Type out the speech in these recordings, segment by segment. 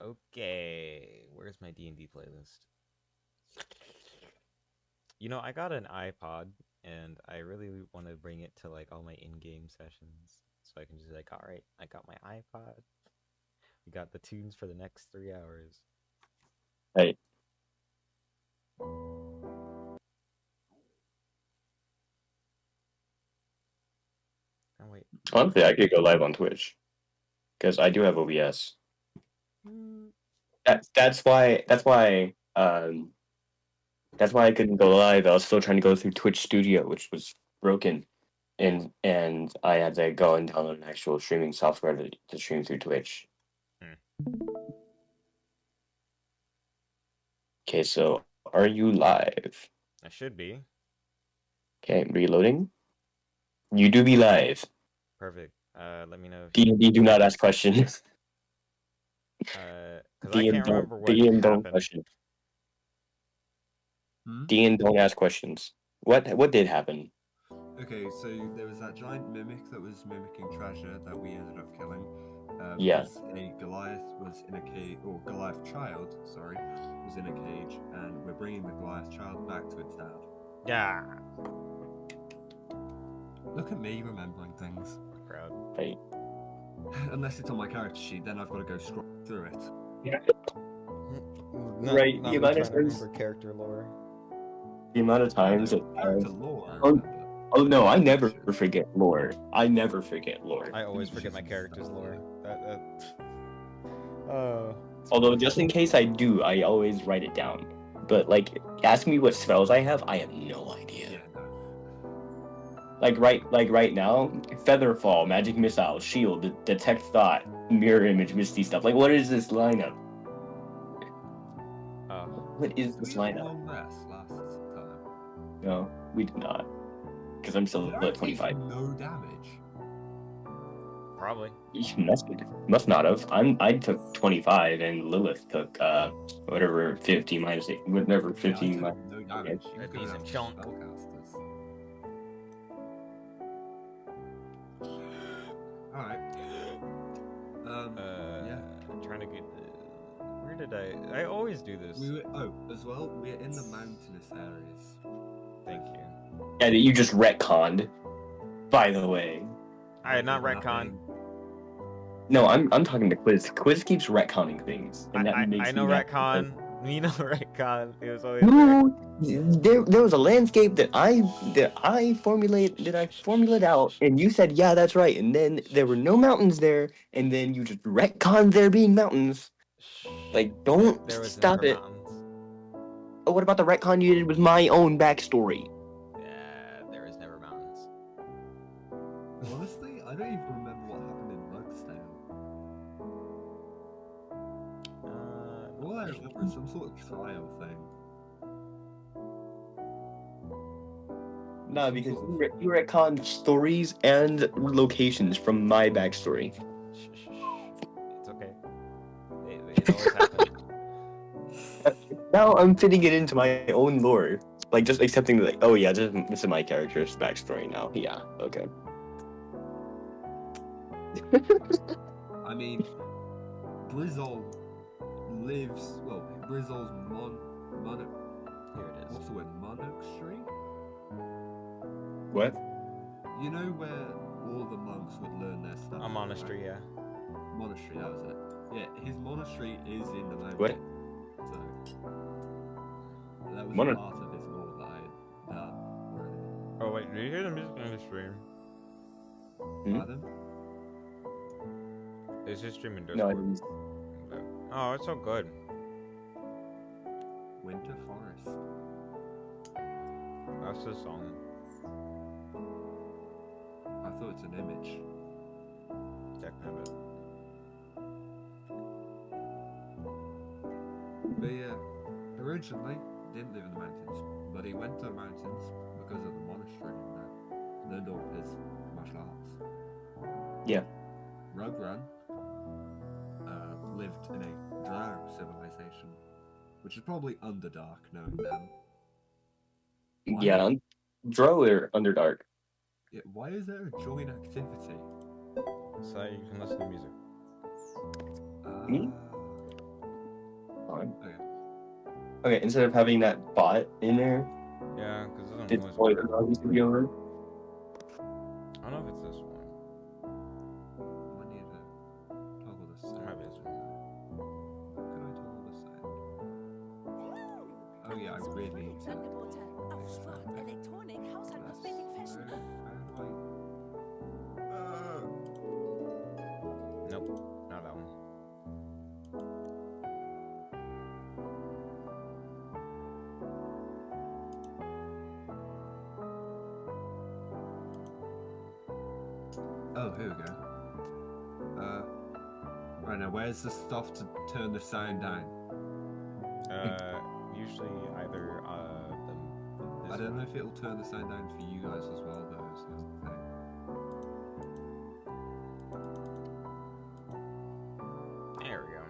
Okay, where's my D&D playlist? You know, I got an iPod, and I really want to bring it to like all my in-game sessions, so I can just like, all right, I got my iPod. We got the tunes for the next 3 hours. Hey, Oh wait. honestly, I could go live on Twitch because I do have OBS. Mm. That's why I couldn't go live. I was still trying to go through Twitch Studio, which was broken, and I had to go and download an actual streaming software to stream through Twitch. Okay, so are you live? I should be. Okay, reloading. You do be live. Perfect. Let me know if you. D&D do not ask questions. Because I DM can't don't remember what DM don't happened. question. DM don't ask questions. What did happen? Okay, so there was that giant mimic that was mimicking treasure that we ended up killing. Yeah. Because a Goliath was in a cage, or Goliath child, sorry, was in a cage, and we're bringing the Goliath child back to its dad. Yeah. Look at me remembering things. Proud. Right. Unless it's on my character sheet, then I've got to go scroll through it. Right, Not the me amount trying of to times- remember character lore. The amount of times that character lore, I Oh, remember. oh no, I never forget lore. I never forget lore. I always forget my character's lore. Oh. Although just in case I do, I always write it down. But like, ask me what spells I have. I have no idea. Yeah, no. Like right now, Featherfall, Magic Missile, Shield, Detect Thought, Mirror Image, Misty stuff. Like, what is this lineup? Oh. What is Did this we have a lineup? long rest last time? No, we did not. Because I'm still Did I at take 25. no damage? Probably. You must not have. I took 25 and Lilith took whatever 50 minus 8, whatever 15 I minus. took no damage. You A could decent have chunk. spellcasters. Alright. Yeah. I'm trying to get the. Where did I always do this. As well, we're in the mountainous areas. Thank you. Yeah, that you just retconned. By the way. I had not retcon. Nothing. No, I'm talking to Quiz. Quiz keeps retconning things, and that makes I know me mad retcon. You know retcon. It was always. No, there was a landscape that I formulated out, and you said, yeah, that's right. And then there were no mountains there, and then you just retconned there being mountains. Like, don't There was stop never it. mountains. Oh, what about the retcon you did with my own backstory? Yeah, there was never mountains. Honestly, I don't even remember what happened in Rugstown. All I remember is some sort of trial thing. Nah, because you retconned stories and locations from my backstory. Shh. It's okay. It always happens. Now I'm fitting it into my own lore. Like, just accepting that, like, oh yeah, this is my character's backstory now. Yeah, okay. I mean, Brizzle lives. Well, Brizzle's Here it is. what's the word? Monastery? What? You know where all the monks would learn their stuff? A monastery, yeah. Monastery, that was it. Yeah, his monastery is in the mountain. What? So that was Mona- part of his lore that I had done already. Oh wait, do you hear the music on the stream? Pardon? Is his stream in No, Discord? I didn't. Oh, it's so good. Winter Forest. That's the song. I thought it's an image. Jack Rabbit. But yeah, originally didn't live in the mountains, but he went to the mountains because of the monastery and learned all of his martial arts. Yeah. Rugran lived in a drow civilization, which is probably Underdark, knowing them. Why? Yeah, Drow or Underdark. Yeah, why is there a join activity? So you can listen to music. Me? fine. Okay. Okay, instead of having that bot in there, Yeah, because this one it's was always work. needs to be over. I don't know if it's this one. I need to toggle the It sound. might be this one. Can I toggle the sound? Oh yeah, I really need to fix that bit. Elektronik, Haushalt, That's Kosmetik, Fashion. how do I? Nope, not that one. Oh, here we go. Right now, where's the stuff to turn the sound down? Usually either I don't know if it'll turn the sound down for you guys as well, though. Is the other thing. There we go.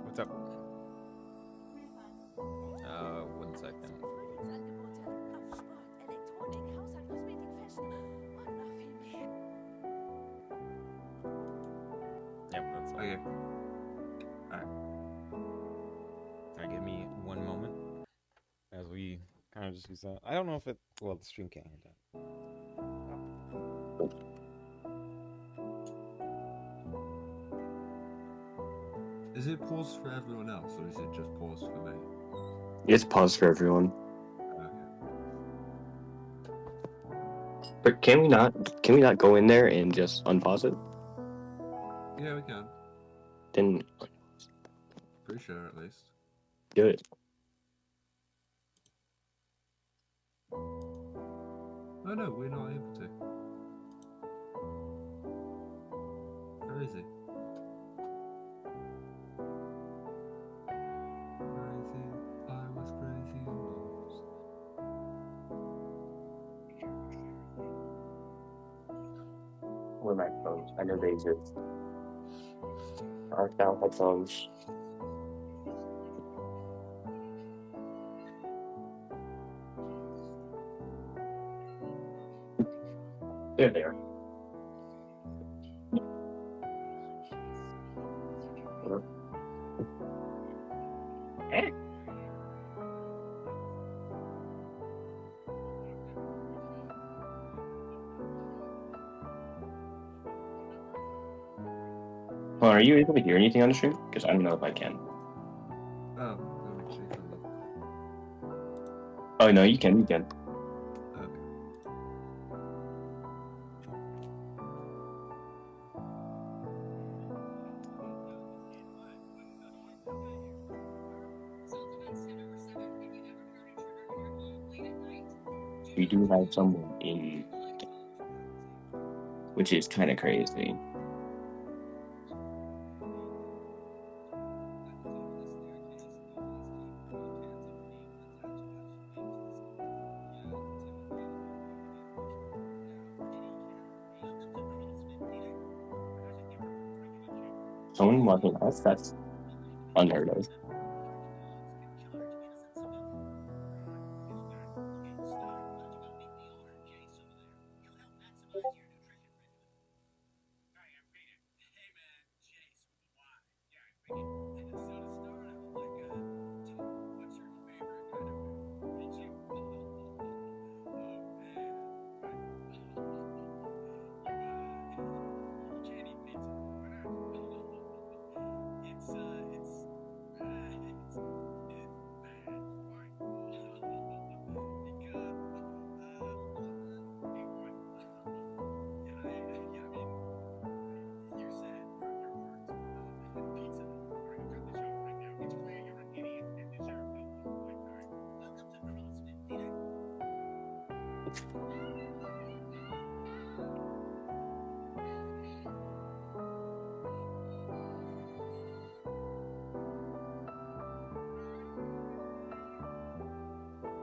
What's up? 1 second. Yep, that's all. Okay. Alright, give me 1 moment as we kind of just use that. I don't know if it. Well, the stream can't hear that. Is it paused for everyone else, or is it just paused for me? It's paused for everyone. Okay. But can we not go in there and just unpause it? Yeah, we can. Then Pretty sure, at least. do it. Oh no, we're not able to. Where is he? Crazy, I was crazy and lost. Where are my phones? I know they exist. Our sound headphones. There they are. Well, are you able to hear anything on the stream? Because I don't know if I can. Oh, let me take a look. Oh no, you can. You can. Okay. We do have someone in, which is kind of crazy. Someone watching us? That's unheard of.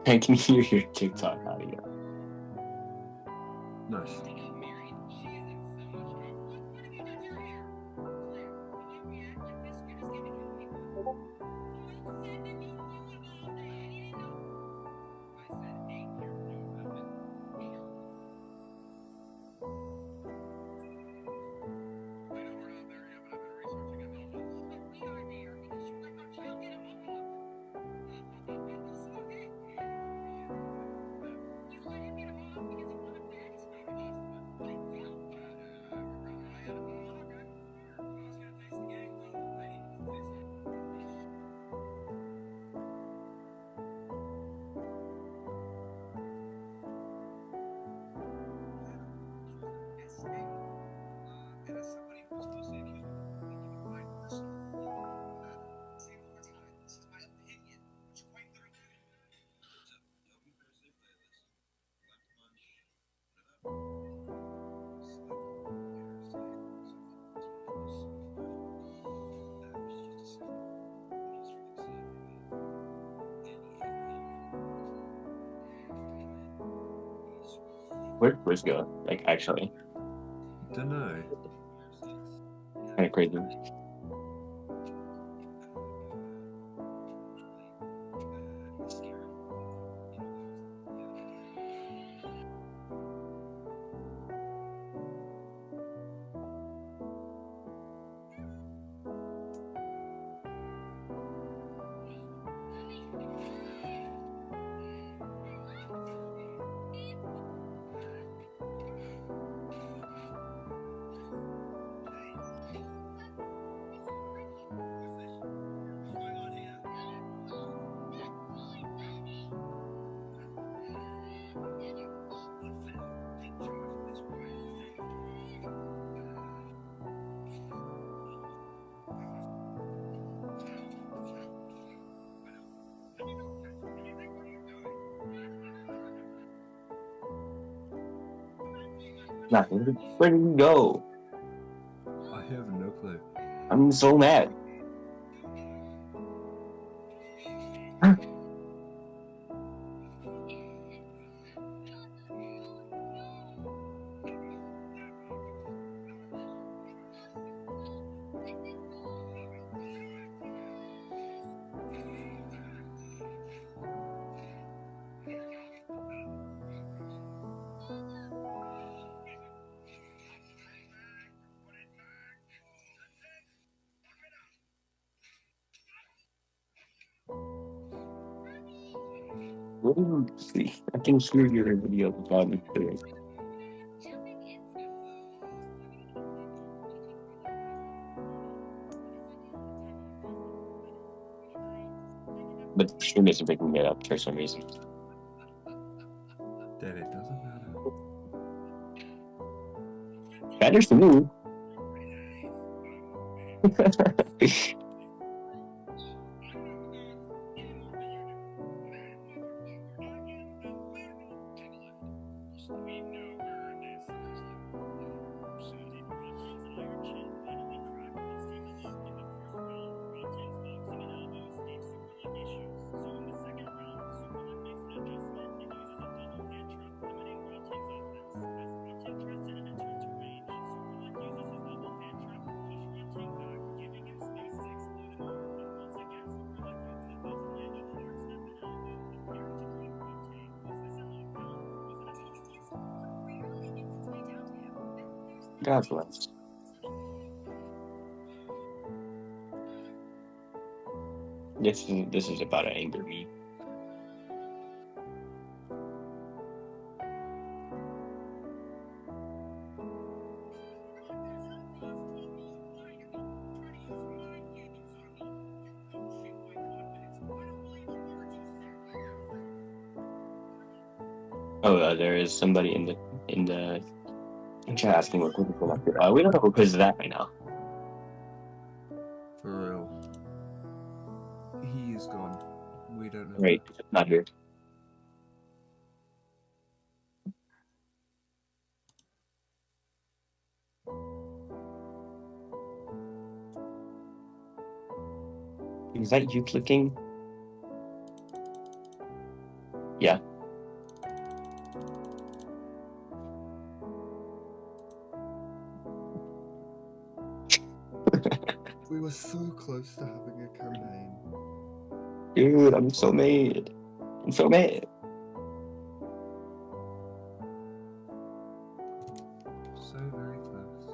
I can hear your TikTok audio. Nice. Where'd Quiz go? Like, actually, Don't know. kind of crazy. Nah, where did he go? I have no clue. I'm so mad. What do you see? I can hear your video about me today. But the stream isn't picking it up for some reason. Then it doesn't matter. Matters to me. God bless. This is about to anger me. Oh, there is somebody in the chat asking what quiz is collected. We don't know what quiz is that right now. For real. He is gone. We don't know. Right, not here. Is that you clicking? Yeah. We were so close to having a campaign. Dude, I'm so mad. I'm so mad. So very close.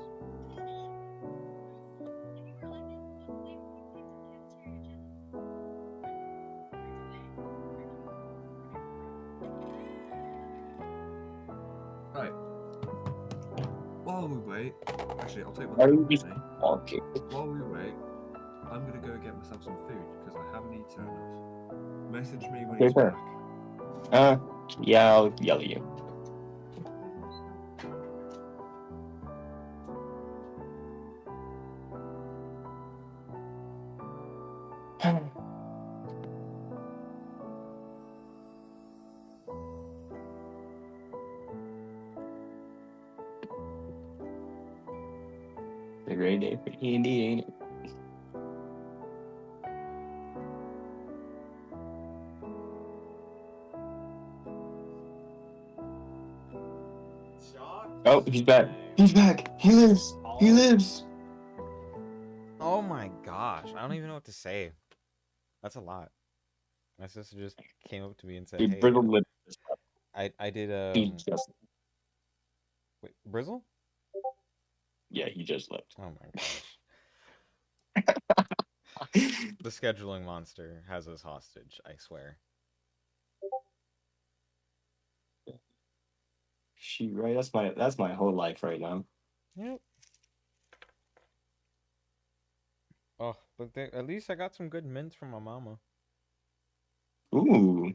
Right. While we wait, actually, I'll take one Are thing you with just me. okay? While we wait, I'm gonna go get myself some food because I haven't eaten enough. Message me when he's Sure. back. Yeah, I'll yell at you. It's a great day for D&D, ain't it? Oh, he's back. He's back. He lives. He lives. Oh my gosh. I don't even know what to say. That's a lot. My sister just came up to me and said, Dude, "Hey, Brittle lives. I did He just. wait, Brizzle? Yeah, he just left. Oh my gosh. The scheduling monster has us hostage, I swear." Shoot, right? That's my whole life right now. Yep. Oh, but at least I got some good mints from my mama. Ooh,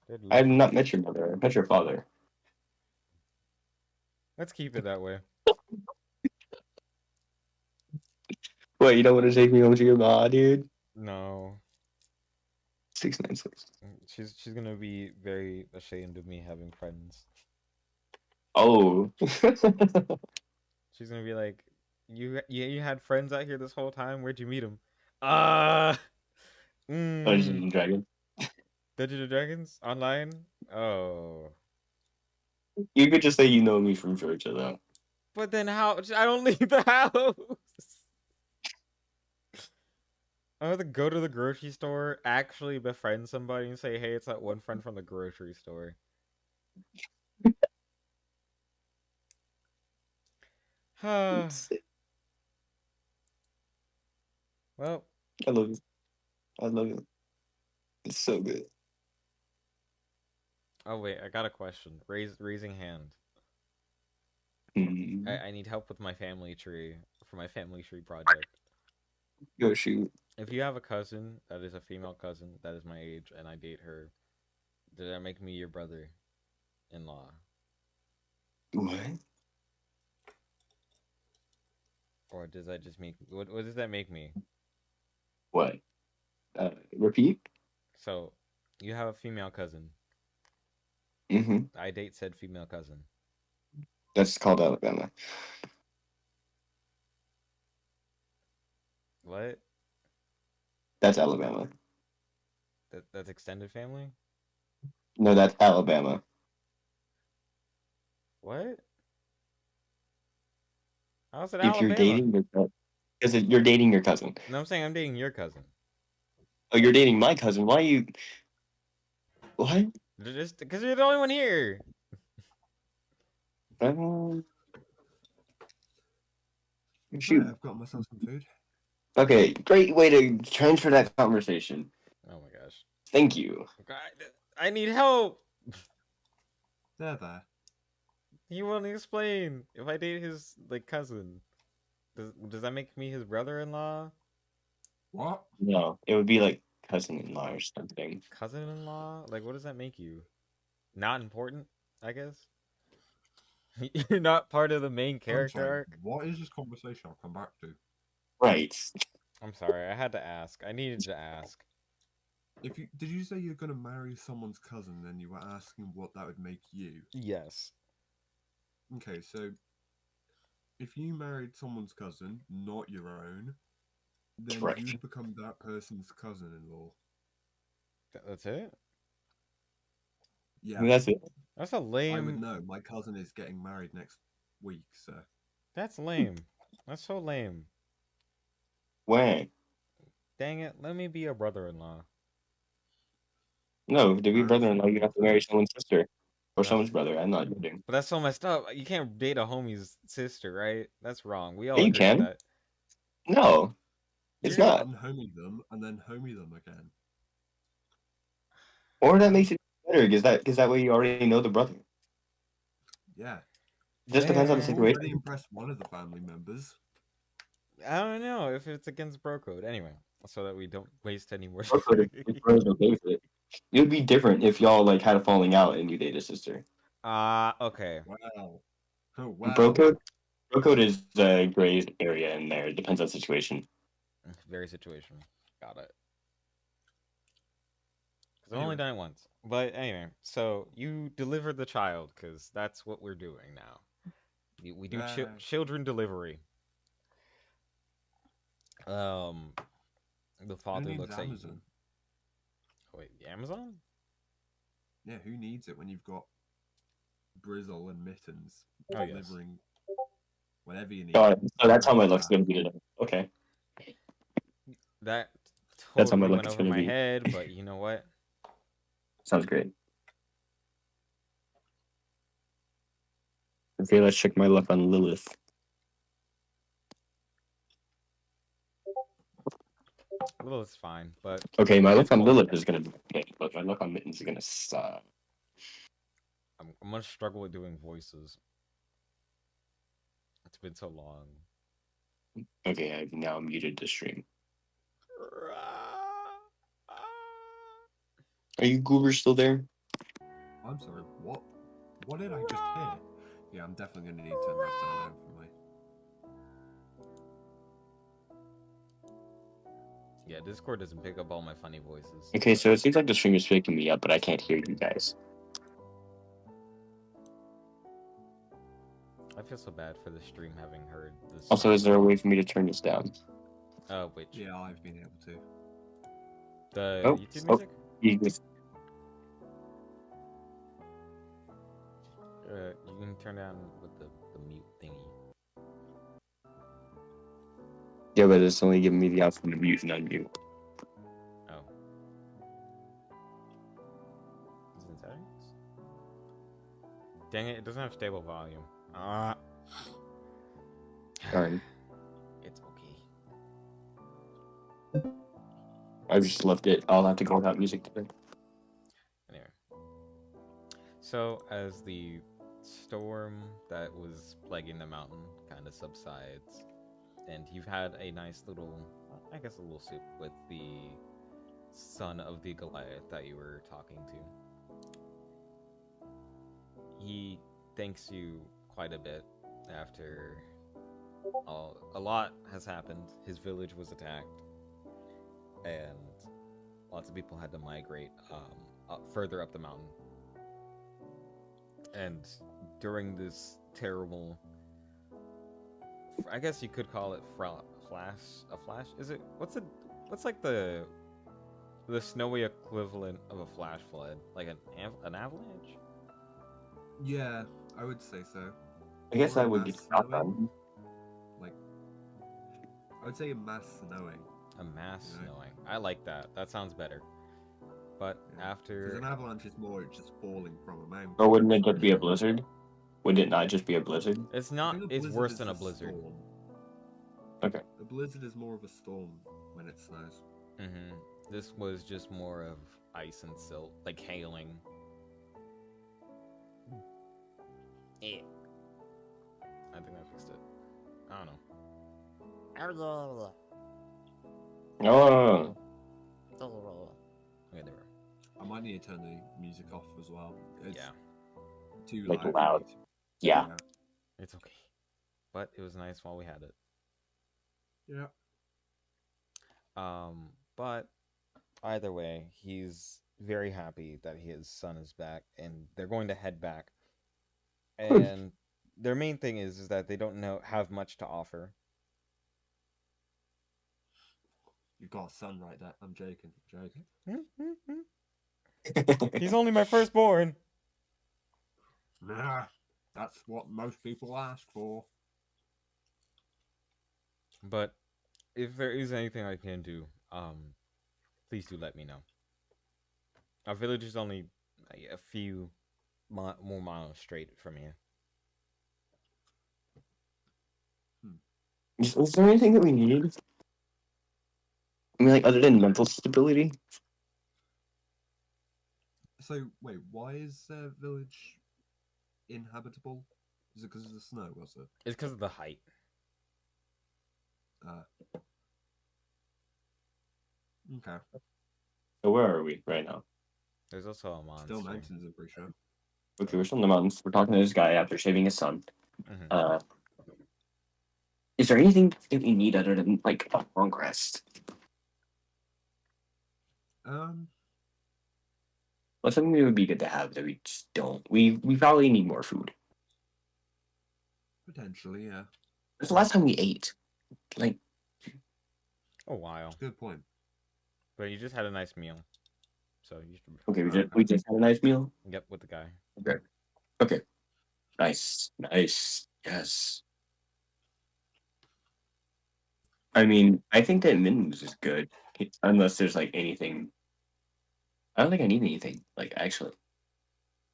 Good I have luck. not met your mother. I met your father. Let's keep it that way. Wait, you don't want to take me home to your ma, dude? No. 696. She's gonna be very ashamed of me having friends. Oh. She's gonna be like, you had friends out here this whole time? Where'd you meet them?" Ah, Dungeons mm, and Dragons. Dungeons and Dragons online. Oh, You could just say you know me from Georgia, though. but then how? I don't leave the house. I have to go to the grocery store, actually befriend somebody, and say, "Hey, it's that one friend from the grocery store." It's, Well, I love it. I love it. It's so good. oh wait, I got a question. Raising hand. Mm. I need help with my family tree for my family tree project. Go shoot. If you have a cousin that is a female cousin that is my age and I date her, does that make me your brother-in-law? What? Or does that just make what does that make me? What? Repeat? So, you have a female cousin. Mm-hmm. I date said female cousin. That's called Alabama. What? That's Alabama. That's extended family? No, that's Alabama. What? How's it If you're Alabama? dating your because you're dating your cousin. No, I'm saying I'm dating your cousin. Oh, you're dating my cousin. Why you? What? Just because you're the only one here. Um, Right, shoot. I've got myself some food. Okay, great way to transfer that conversation. Oh my gosh. Thank you. God, I need help. There. He won't explain. If I date his like cousin, does that make me his brother-in-law? What? No, it would be like cousin-in-law or something. Cousin-in-law? Like, what does that make you? Not important, I guess. You're not part of the main I'm character sorry. arc. What is this conversation? I'll come back to. Right. I'm sorry, I had to ask. I needed to ask. If you did you say you're gonna marry someone's cousin, then you were asking what that would make you? Yes. Okay, so if you married someone's cousin, not your own, then Right. you'd become that person's cousin-in-law. That's it? Yeah, That's it. That's a I would lame. know. My cousin is getting married next week, so That's lame. That's so lame. When? Dang it, let me be a brother-in-law. No, to be marry brother-in-law, you have someone's to marry sister. someone's sister or Ugh. someone's brother. I'm not kidding. But that's so messed up. You can't date a homie's sister, right? That's wrong. We all Yeah, you agree with can. that. No, it's You're not. Unhomie them and then homie them again. Or that um makes it better because that way you already know the brother. Yeah, Just depends on the you've fair. already situation. impressed one of the family members. I don't know if it's against bro code. Anyway, so that we don't waste any more. Or could if brother's okay with it. It would be different if y'all like had a falling out and you date a sister. Okay. Wow. Oh Bro wow. code, bro code is a gray area in there. It depends on situation. Very situational. Got it. Because I've only Anyway, done it once. But anyway, so you delivered the child, because that's what we're doing now. We do children delivery. Um, the who father needs looks at you. Amazon? Wait, Amazon? Yeah, who needs it when you've got Brizzle and Mittens Oh yes, delivering whatever you need. Got it. So that's how my Fresh luck's back. gonna be today. Okay, that that's how my totally luck went is over gonna my be. head, but you know what? Sounds great. Okay, let's check my luck on Lilith. Well, it's fine, but Okay, my it luck gets on cold Lilith again. is gonna be okay, but my luck on Mittens is gonna suck. I'm gonna struggle with doing voices. It's been so long. Okay, I've now muted the stream. Are you Goober still there? I'm sorry, what? What did I just hear? Yeah, I'm definitely going to need to turn that sound down for my... Yeah, Discord doesn't pick up all my funny voices. Okay, so it seems like the stream is picking me up, but I can't hear you guys. I feel so bad for the stream having heard this. Also, is there a way for me to turn this down? Which? Yeah, I've been able to. The Oh, YouTube oh, music? you just, You can turn down with the mute thingy. yeah, but it's only giving me the option to mute and unmute. Oh. Is it in settings? Dang it, it doesn't have stable volume. Ah. Darn. It's okay. I've just left it. I'll have to go without music today. Anyway. So, as the storm that was plaguing the mountain kind of subsides, and you've had a nice little, I guess a little soup with the son of the Goliath that you were talking to. He thanks you quite a bit after a lot has happened. His village was attacked, and lots of people had to migrate further up the mountain. And during this terrible, I guess you could call it a flash. Is it what's like the snowy equivalent of a flash flood, like an avalanche? Yeah, I would say so. I guess Or a I would get mass shot snowing. on. Like, I would say a mass snowing. A mass You know? snowing. I like that. That sounds better. But Yeah. Because after an avalanche is more just falling from a mountain. Or wouldn't it for just be a sure. blizzard? Would it not just be a blizzard? it's I not, think a it's blizzard worse is than a just blizzard. storm. Okay. A blizzard is more of a storm when it snows. Mm-hmm. This was just more of ice and silt, like hailing. Yeah. I think I fixed it. I don't know. Oh, Okay, there we go. I might need to turn the music off as well. It's Yeah, too like loud. loud. For me Yeah. it's okay. But it was nice while we had it. Yeah. But either way, he's very happy that his son is back, and they're going to head back. And their main thing is that they don't have much to offer. You've got a son right there. I'm joking. Joking. He's only my firstborn. Nah, that's what most people ask for. But if there is anything I can do, please do let me know. Our village is only a few more miles straight from here. Is there anything that we need? I mean, like, other than mental stability? So, wait, why is their village inhabitable? Is it because of the snow, was it? It's because of the height. Okay. So where are we right now? There's also a monster. Still mountains, I'm pretty sure. Okay, we're still in the mountains. We're talking to this guy after saving his son. Mm-hmm. Is there anything that we need other than, like, a long rest? What's something that would be good to have that we just don't? We probably need more food. Potentially, yeah. When's the last time we ate? Like, A while. Good point. But you just had a nice meal. So you should. okay, we just had a nice meal. Yep, with the guy. Okay. Okay. Nice, nice. Yes. I mean, I think that mittens is good, unless there's like anything. I don't think I need anything. Like actually,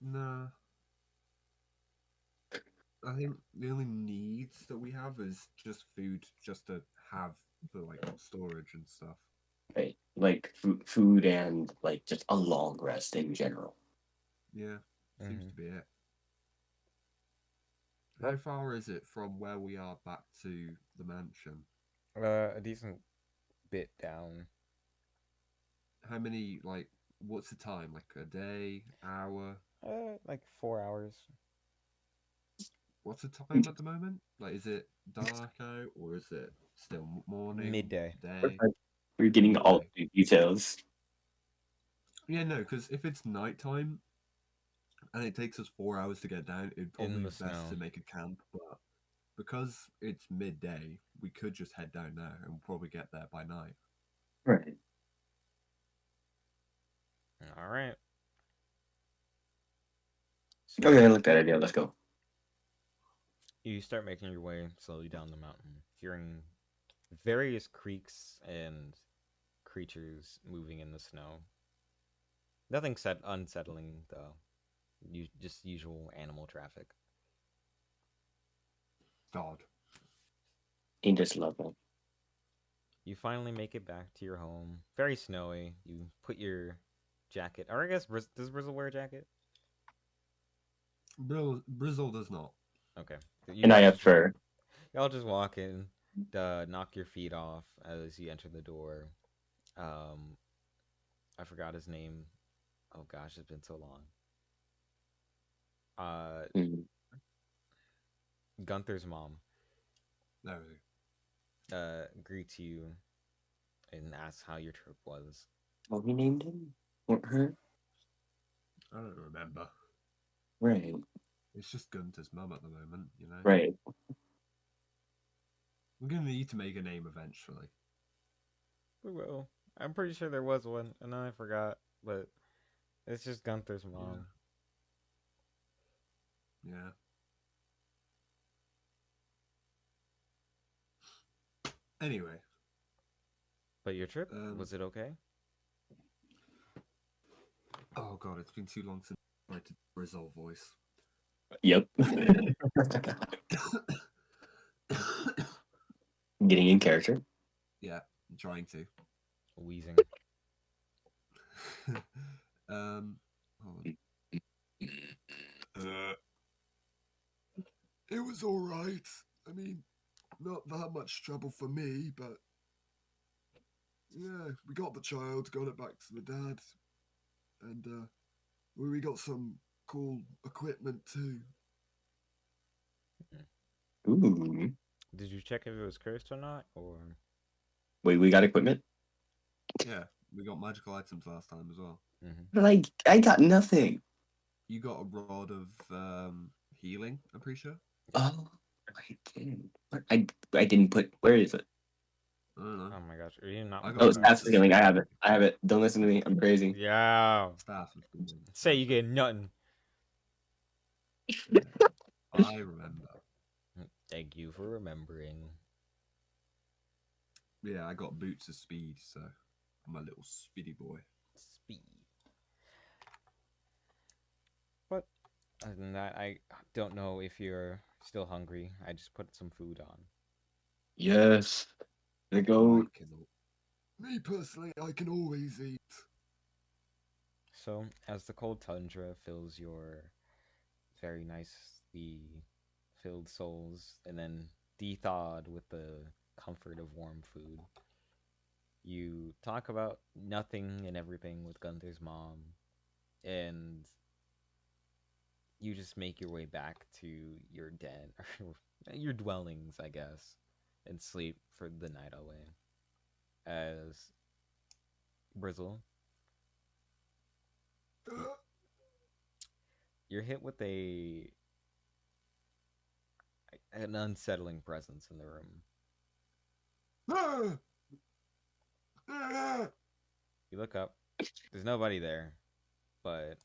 Nah, I think the only needs that we have is just food, just to have for like storage and stuff. right? Like food and like just a long rest in general. Yeah, seems Mm-hmm. to be it. How Well, far is it from where we are back to the mansion? a decent bit down. How many, like, what's the time? Like a day, hour? Like 4 hours. What's the time at the moment? Like, is it dark out or is it still morning, Midday. day, We're getting all midday? the details. Yeah, no, because if it's nighttime and it takes us 4 hours to get down, it'd In probably the be best to snow. make a camp. But because it's midday, we could just head down now and we'll probably get there by night. Right. All right. Okay, I So like that idea. Let's go. you start making your way slowly down the mountain, hearing various creaks and creatures moving in the snow. Nothing set unsettling though. You just usual animal traffic. God. Ain't this lovely? You finally make it back to your home. Very snowy. You put your jacket, or I guess does Brizzle wear a jacket? Brizzle does not. Okay, you And I guys have just walk. fur. Y'all just walk in, knock your feet off as you enter the door. Um, I forgot his name. Oh gosh, it's been so long. Uh, Mm. Gunther's mom There we go. greets you and asks how your trip was. What we named him? Or her? I don't remember. Right. It's just Gunter's mum at the moment, you know? Right. We're going to need to make a name eventually. We will. I'm pretty sure there was one, and I forgot, but it's just Gunther's Yeah. mom. Yeah. Anyway, But your trip, um, was it okay? oh god, it's been too long since I tried to Brizzle voice. Yep. Getting in character. Yeah, I'm trying to. Wheezing. um, hold on. It was all right. I mean, not that much trouble for me, but yeah, we got the child, got it back to the dad, and we got some cool equipment too. Ooh. Did you check if it was cursed or not? Or Wait, we got equipment? Yeah, we got magical items last time as well. mm-hmm. But I got nothing. You got a rod of healing, I'm pretty sure. Yep. Oh, I didn't. I didn't put. Where is it? I don't know. Oh my gosh, are you not I playing got Oh, Dark staff boots of Souls? healing. I speed. have it. I have it. Don't listen to me. I'm crazy. Yeah. Staff of healing. Say you Perfect. get nothing. Yeah, I remember. Thank you for remembering. Yeah, I got boots of speed, so I'm a little speedy boy. Speed. But other than that, I don't know if you're still hungry. I just put some food on. Yes. The I goat. can. Me personally, I can always eat. So, as the cold tundra fills your very nicely filled souls and then thawed with the comfort of warm food, you talk about nothing and everything with Gunther's mom, and you just make your way back to your den, or your dwellings, I guess, and sleep for the night away. As Brizzle, you're hit with an unsettling presence in the room. You look up. There's nobody there, but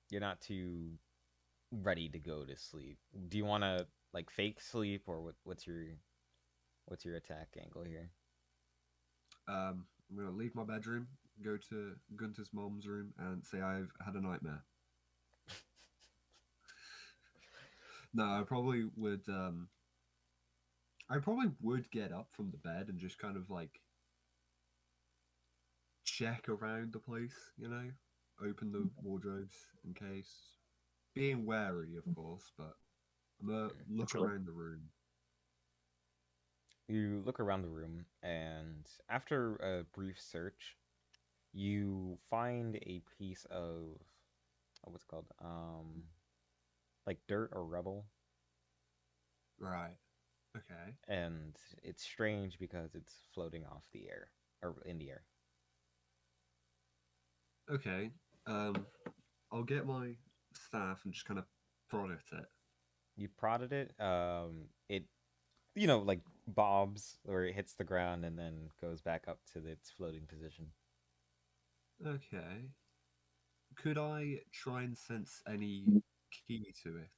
you're not too ready to go to sleep. Do you want to like fake sleep, or what's your attack angle here? I'm gonna leave my bedroom, go to Gunter's mom's room, and say I've had a nightmare. No, I probably would. I probably would get up from the bed and just kind of like check around the place. Open the wardrobes in case, being wary, of course. But I'm gonna look Naturally. around the room. You look around the room, and after a brief search, you find a piece of what's it called like dirt or rubble, Right. Okay. and it's strange because it's floating off the air or in the air. Okay. Um, I'll get my staff and just kind of prod at it. You prodded it. It like bobs or it hits the ground and then goes back up to its floating position. Okay. Could I try and sense any key to it?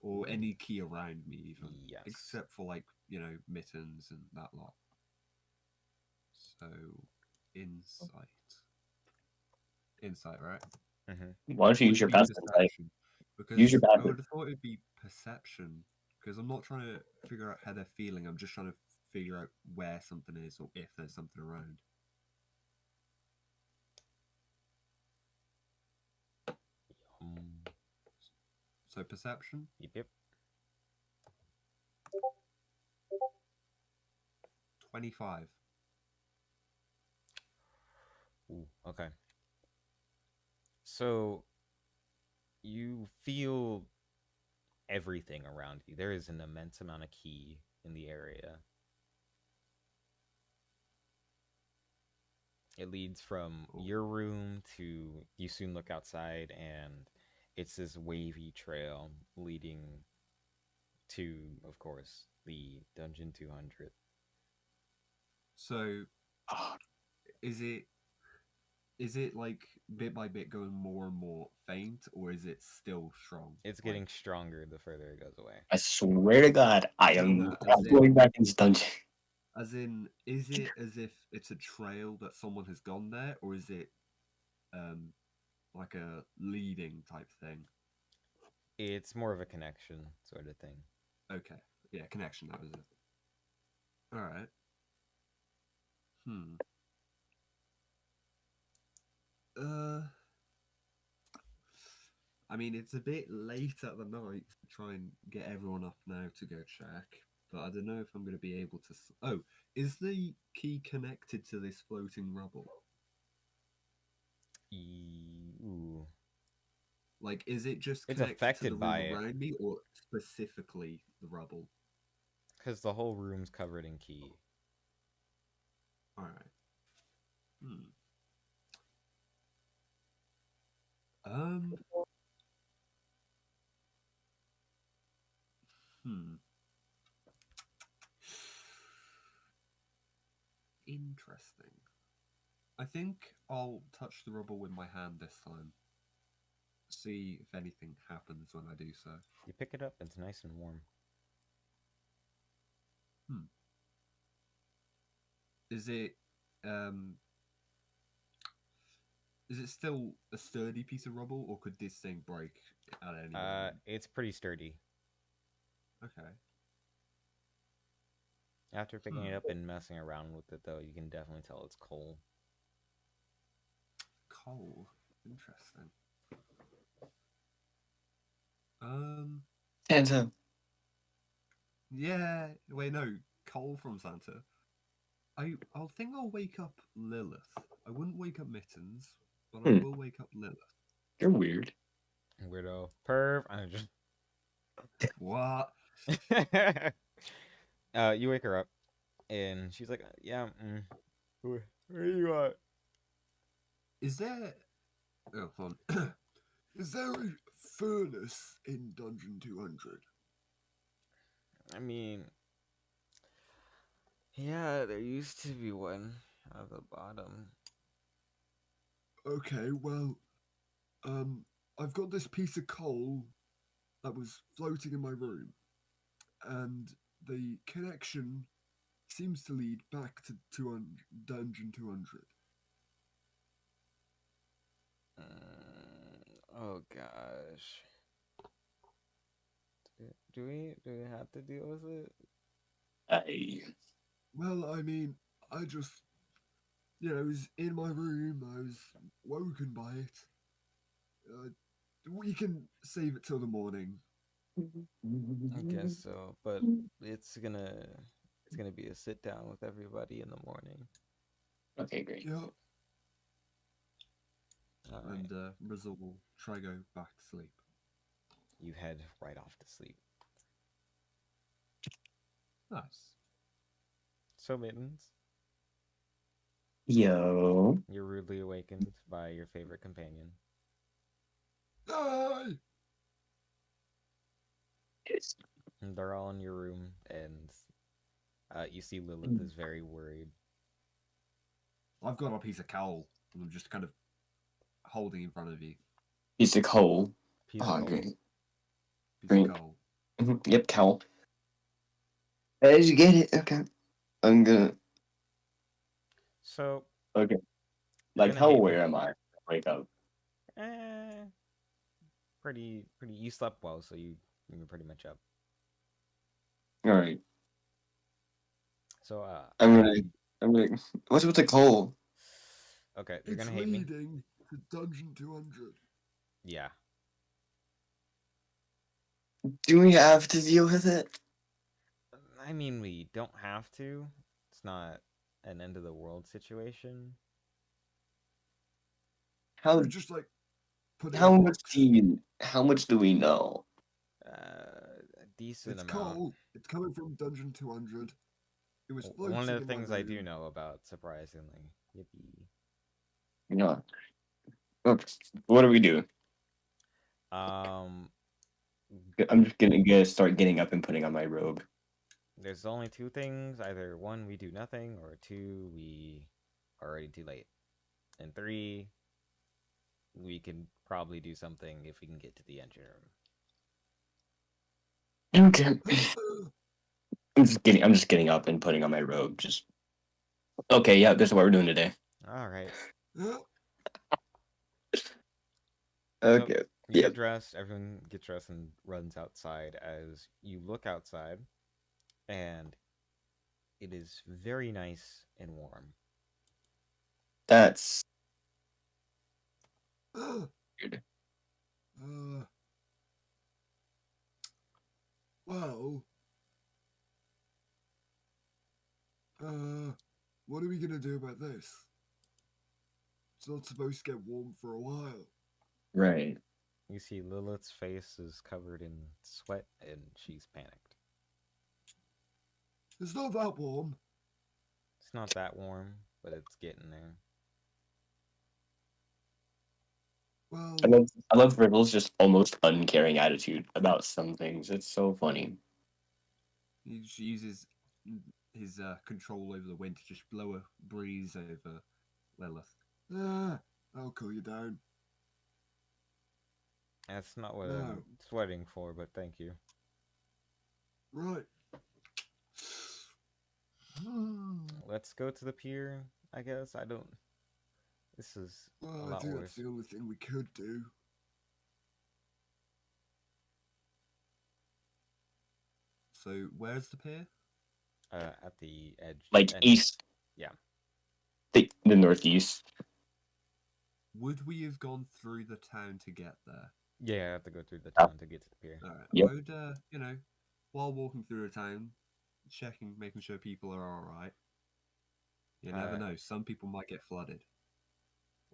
Or Ooh, any key around me, even? yes. Except for, like, mittens and that lot. So, insight. Insight, right? Why don't you Or use would it your be passive insight? perception? Use your Because I passive. would have thought it'd be perception. Because I'm not trying to figure out how they're feeling. I'm just trying to figure out where something is or if there's something around. Um, So perception, yep, yep. 25. Ooh, okay. So you feel everything around you. There is an immense amount of key in the area. It leads from Oh. your room to you soon look outside and it's this wavy trail leading to, of course, the Dungeon 200. So is it like bit by bit going more and more faint, or is it still strong? It's Like, getting stronger the further it goes away. I swear to God, I no, am no, not going back in this dungeon. is it as if it's a trail that someone has gone there, or is it um like a leading type thing? It's more of a connection sort of thing. Okay, yeah, connection. That was it. All right. Hmm. Uh, I mean, it's a bit late at the night to try and get everyone up now to go check, but I don't know if I'm going to be able to. Oh, is the key connected to this floating rubble? Ooh. Like, is it just It's connected to the affected room by it around me, or specifically the rubble? because the whole room's covered in key. All right. Hmm. Um. Hmm. Interesting. I think I'll touch the rubble with my hand this time. See if anything happens when I do so. You pick it up, it's nice and warm. Hmm. Is it um is it still a sturdy piece of rubble, or could this thing break at any moment? It's pretty sturdy. Okay. After picking it Hmm. up and messing around with it, though, you can definitely tell it's coal. Coal. Interesting. Um. Santa. Yeah. Wait. No. Coal from Santa. I'll think I'll wake up Lilith. I wouldn't wake up Mittens, but I Hmm, will wake up Lilith. you're weird. Weirdo. Perv. I just. What? You wake her up, and she's like, "Yeah, where are you at?" Is there? Oh, hold on. Is there a furnace in Dungeon 200? I mean, yeah, there used to be one at the bottom. Okay, well, um, I've got this piece of coal that was floating in my room, and the connection seems to lead back to 200, Dungeon 200. Oh gosh. Do we have to deal with it? I Well, I mean, I just, it was in my room. I was woken by it. Uh, we can save it till the morning. I guess so, but it's gonna it's gonna be a sit down with everybody in the morning. Okay, great. Yeah. All right, And Rizal will try go back to sleep. you head right off to sleep. Nice. So Mittens, Yo. you're rudely awakened by your favorite companion. Aye! Yes. And they're all in your room, and you see Lilith is very worried. I've got a piece of coal, and I'm just kind of holding in front of you. Piece of coal. Piece of Oh, coal. great. Piece of Great. coal. Yep, cowl. Did you get it? Okay. I'm gonna. So Okay. you're Like, gonna how hate me. aware am I? Wake up. Eh, pretty. You slept well, so you're pretty much up. All right. So I'm gonna. I'm gonna. What's with the coal? okay, you're It's gonna hate me. leading to Dungeon 200. Yeah. Do we have to deal with it? I mean, we don't have to. It's not an end of the world situation. Should How we just, like, put it in a how much do box? you? How much do we know? A decent It's amount. coal. It's coming from Dungeon 200. It was One floating of the in my things I do room. know about, surprisingly. Yippee. You know. Okay. What do we do? Um, I'm just gonna start getting up and putting on my robe. there's only two things. Either one, we do nothing, or two, we are already too late. And three, we can probably do something if we can get to the engine room. Okay. I'm just getting up and putting on my robe. Just okay. Yeah, this is what we're doing today. All right. So Okay. you get Yep. dressed, everyone gets dressed and runs outside as you look outside, and it is very nice and warm. That's weird. uh, well, uh, what are we gonna do about this? It's not supposed to get warm for a while. Right. You see Lilith's face is covered in sweat and she's panicked. It's not that warm. It's not that warm, but it's getting there. Well, I love Riddle's just almost uncaring attitude about some things. It's so funny. he just uses his control over the wind to just blow a breeze over Lilith. I'll cool you down. That's not what No. I'm sweating for, but thank you. Right. Let's go to the pier, I guess. I don't. This is a Well, I lot think that's worse. the only thing we could do. So, where's the pier? At the edge. Like And east, yeah. the northeast. Would we have gone through the town to get there? Yeah, I have to go through the Oh, town to get to the pier. Alright, yep. I would, while walking through the town, checking, making sure people are alright. You never know, some people might get flooded.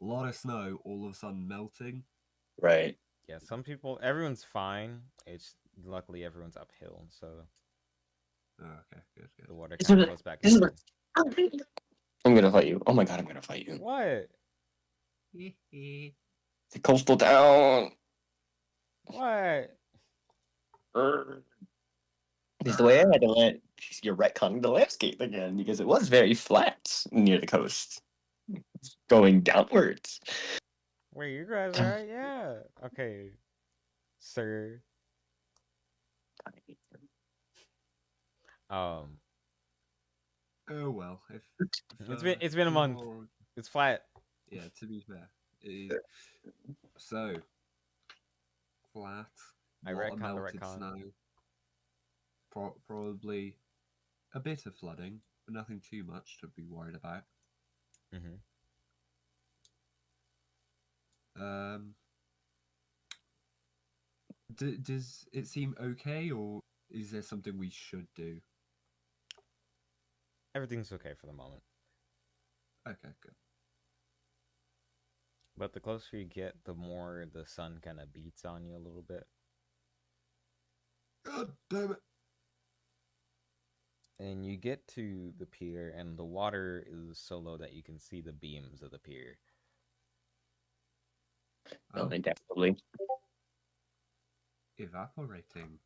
A lot of snow all of a sudden melting. Right. Yeah, some people, everyone's fine. It's luckily everyone's uphill, so Oh, okay, good, the water This kind is of what- flows back this and is what- forth. I'm gonna fight you. Oh my god, I'm gonna fight you. What? good. The coastal town. What? This is the way I had to let you're retconning the landscape again because it was very flat near the coast, going downwards. Wait, you guys are right? Yeah. Okay, sir. Um, Oh well, it's been a if month. you're It's flat. yeah, to be fair, it, so flat, I lot of retconned the melted retcon. snow, probably a bit of flooding, but nothing too much to be worried about. Mm-hmm. Um, does it seem okay, or is there something we should do? Everything's okay for the moment. Okay, good. But the closer you get, the more the sun kind of beats on you a little bit. God damn it! And you get to the pier, and the water is so low that you can see the beams of the pier. No, Oh, indefinitely. evaporating.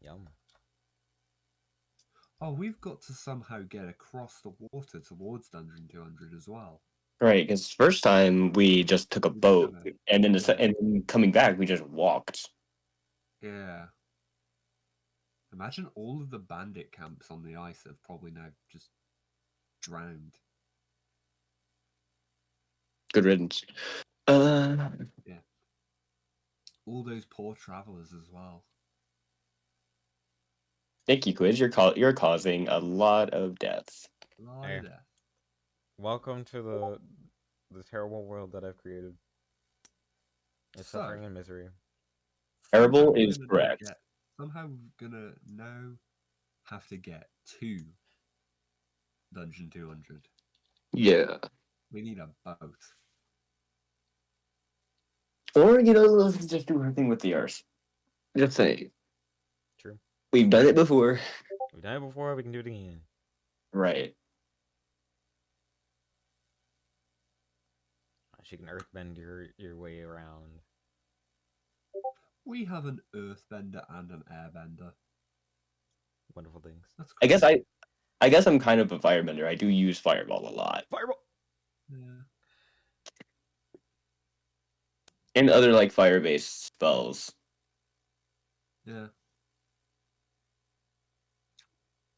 Yum. Oh, we've got to somehow get across the water towards Dungeon 200 as well. Right, because first time we just took a We just boat, kinda, and then yeah, and then coming back we just walked. yeah. Imagine all of the bandit camps on the ice have probably now just drowned. Good riddance. Yeah. All those poor travelers as well. Thank you, Quiz. You're causing a lot of deaths. A lot Hey, of death. welcome to the terrible world that I've created. It's So, suffering and misery. somehow Terrible we're is gonna now correct. get somehow we're gonna now have to get to Dungeon 200. Yeah. We need a boat. Or let's just do everything with the arse. Just say True. we've done it before. We've done it before. We can do it again. Right. She can earthbend your way around. We have an earthbender and an airbender. Wonderful things. That's I guess crazy. I guess I'm kind of a firebender. I do use fireball a lot. Fireball. Yeah. And other like fire-based spells. Yeah.